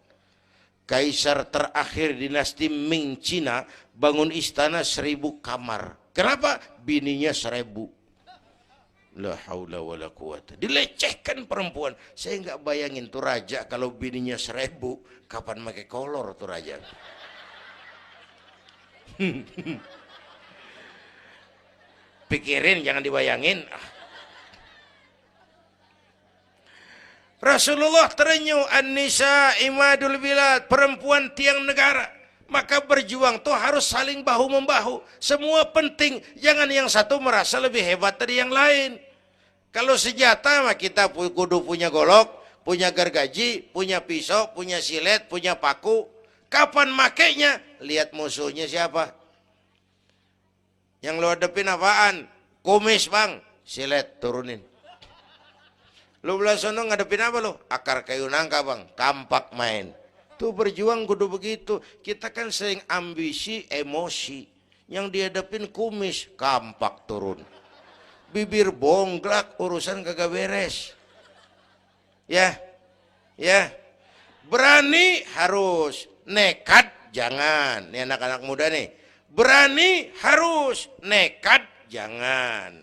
Kaisar terakhir dinasti Ming Cina bangun istana 1000 kamar. Kenapa? Bininya 1000. La haula wala quwata. Dilecehkan perempuan. Saya nggak bayangin tuh raja kalau bininya 1000, kapan pakai kolor tuh raja. Pikirin, jangan dibayangin. Rasulullah terenyuh, An-Nisa imadul bilad, perempuan tiang negara. Maka berjuang tuh harus saling bahu-membahu. Semua penting, jangan yang satu merasa lebih hebat dari yang lain. Kalau senjata mah kita kudu punya golok, punya gergaji, punya pisau, punya silet, punya paku. Kapan makainya? Lihat musuhnya siapa. Yang lo hadapin apaan? Kumis bang, silet turunin. Lu belah sono ngadepin apa lu? Akar kayu nangka bang, kampak main. Tuh berjuang kudu begitu. Kita kan sering ambisi, emosi. Yang dihadapin kumis, kampak turun. Bibir bonglak, urusan kagak beres. Ya, ya. Berani harus, nekat jangan. Ini anak-anak muda nih. Berani harus, nekat jangan.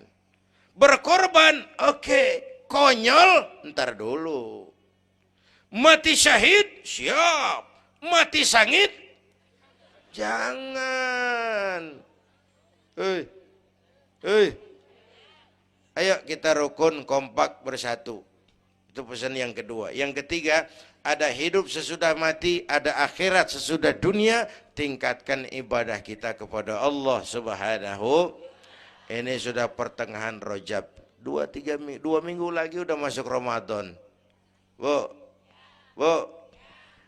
Berkorban, oke. Konyol, ntar dulu. Mati syahid, siap. Mati sangit, jangan. Ayo kita rukun, kompak, bersatu. Itu pesan yang kedua. Yang ketiga, ada hidup sesudah mati, ada akhirat sesudah dunia. Tingkatkan ibadah kita kepada Allah Subhanahu. Ini sudah pertengahan Rajab. 2 minggu lagi udah masuk Ramadan. Bu,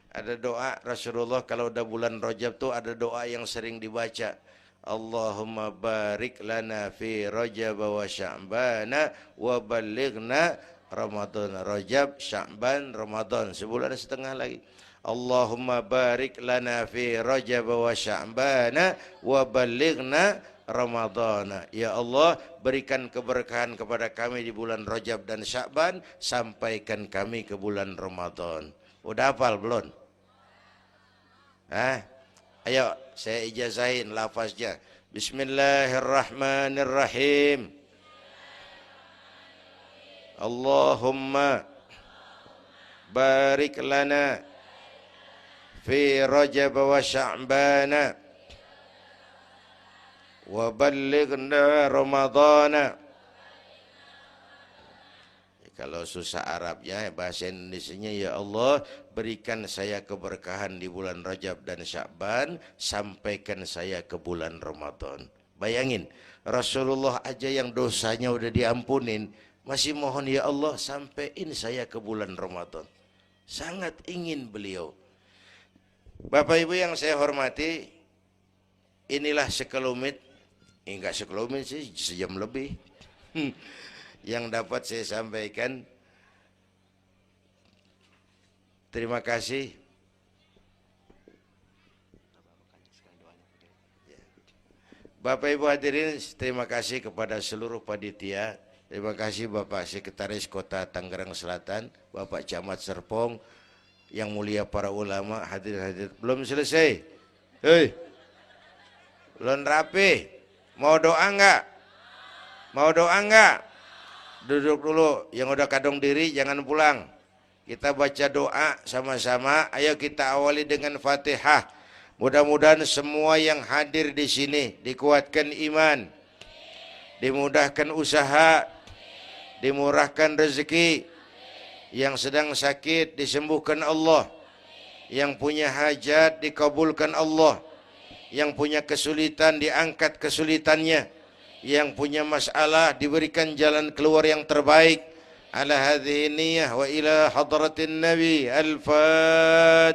ada doa Rasulullah kalau udah bulan Rajab tuh ada doa yang sering dibaca. Allahumma barik lana fi Rajab wa Sya'bana wa ballighna Ramadan. Rajab, Sya'ban, Ramadan, sebulan setengah lagi. Allahumma barik lana fi Rajab wa Sya'bana wa ballighna Ramadhan. Ya Allah, berikan keberkahan kepada kami di bulan Rajab dan Sya'ban, sampaikan kami ke bulan Ramadan. Udah hafal belum? Ayo saya ijazahin lafaznya. Bismillahirrahmanirrahim. Allahumma barik lana fi Rajab wa Sya'bana wa ballighna Ramadhana Kalau susah Arabnya, bahasa Indonesianya, ya Allah berikan saya keberkahan di bulan Rajab dan Sya'ban, sampaikan saya ke bulan Ramadan. Bayangin, Rasulullah aja yang dosanya udah diampunin, masih mohon ya Allah sampaiin saya ke bulan Ramadan. Sangat ingin beliau. Bapak Ibu yang saya hormati, inilah sekelumit, enggak sekelumit sih, sejam lebih yang dapat saya sampaikan. Terima kasih. Bapak Ibu hadirin, terima kasih kepada seluruh panitia. Terima kasih Bapak Sekretaris Kota Tangerang Selatan, Bapak Camat Serpong, yang mulia para ulama, hadir-hadir. Belum selesai. Hei, belum rapi. Mau doa enggak? Mau doa enggak? Duduk dulu, yang udah kadung diri jangan pulang. Kita baca doa sama-sama. Ayo kita awali dengan Fatihah. Mudah-mudahan semua yang hadir di sini dikuatkan iman, dimudahkan usaha, dimurahkan rezeki, yang sedang sakit disembuhkan Allah, yang punya hajat dikabulkan Allah, yang punya kesulitan diangkat kesulitannya, yang punya masalah diberikan jalan keluar yang terbaik. Ala hadhihi niyyah wa ila hadratin Nabi. Al-Fatihah.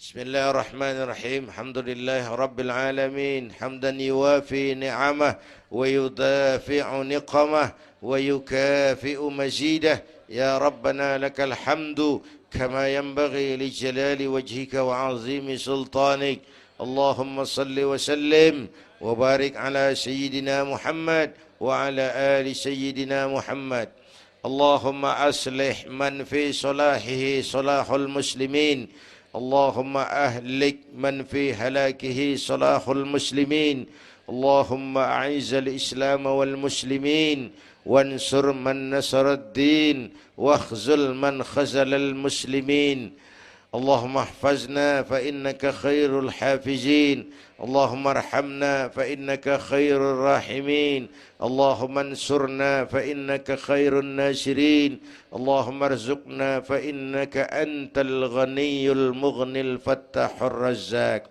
Bismillahirrahmanirrahim. Alhamdulillah Rabbil Alamin. Hamdan yuwafi ni'amah wa yudafi'u niqamah wa yukafi'u mazidah. Ya Rabbana lakal hamdu kama yanbaghi li jalali wajhika wa azimi sultanik. Allahumma salli wa sallim wa barik ala Sayyidina Muhammad wa ala ali Sayyidina Muhammad. Allahumma aslih man fi salahihi salahul muslimin. اللهم أهلك من في هلاكه صلاح المسلمين. اللهم أعز الإسلام والمسلمين وانصر من نصر الدين واخذل من خذل المسلمين. اللهم احفظنا فإنك خير الحافظين. اللهم ارحمنا فإنك خير الراحمين. اللهم انصرنا فإنك خير الناصرين. اللهم ارزقنا فإنك أنت الغني المغني الفتاح الرزاق.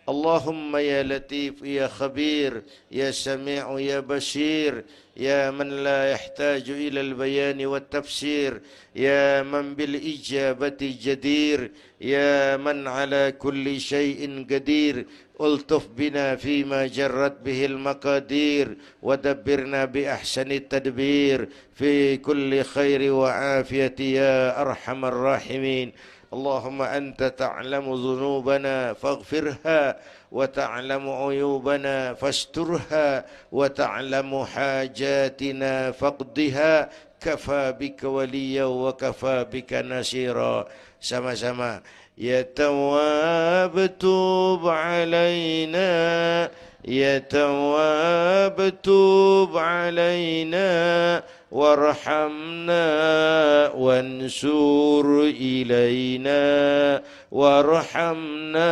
اللهم يا لطيف يا خبير يا سميع يا بصير يا من لا يحتاج إلى البيان والتفسير يا من بالإجابة جدير يا من على كل شيء قدير ألطف بنا فيما جرت به المقادير ودبرنا بأحسن التدبير في كل خير وعافية يا أرحم الراحمين. اللهم أنت تعلم ذنوبنا فاغفرها وتعلم عيوبنا فاسترها وتعلم حاجاتنا فاقضها كفى بك وليا وكفى بك نصيرا. Sama-sama. Ya Tawwab tub alaina, Ya Tawwab tub alaina warhamna wansur ilaina warhamna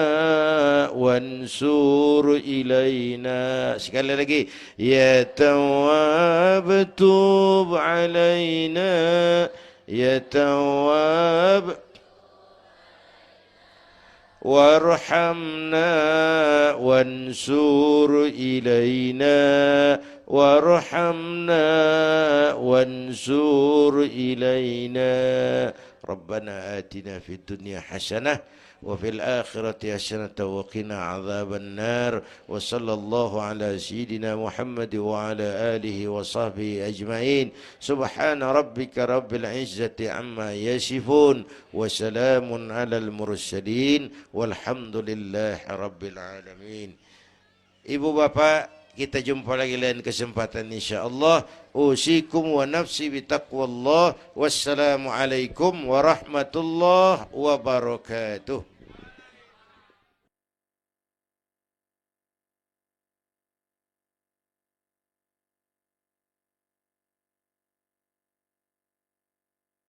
wansur ilaina. Sekali lagi. Ya Tawwab tub alaina, Ya Tawwab warhamna wansur ilaina warhamna wansur ilaina. Rabbana atina fid dunya hasanah wa fil akhirati hasanah wa qina adzaban nar. Wa sallallahu ala sayyidina Muhammad wa ala alihi wa sahbihi ajma'in. Subhana rabbika rabbil izzati amma yasifun wa salamun alal mursalin walhamdulillahi rabbil alamin. Ibu bapak, kita jumpa lagi lain kesempatan insyaallah. Usikum wa nafsi bitaqwallah. Wassalamu alaikum warahmatullahi wabarakatuh.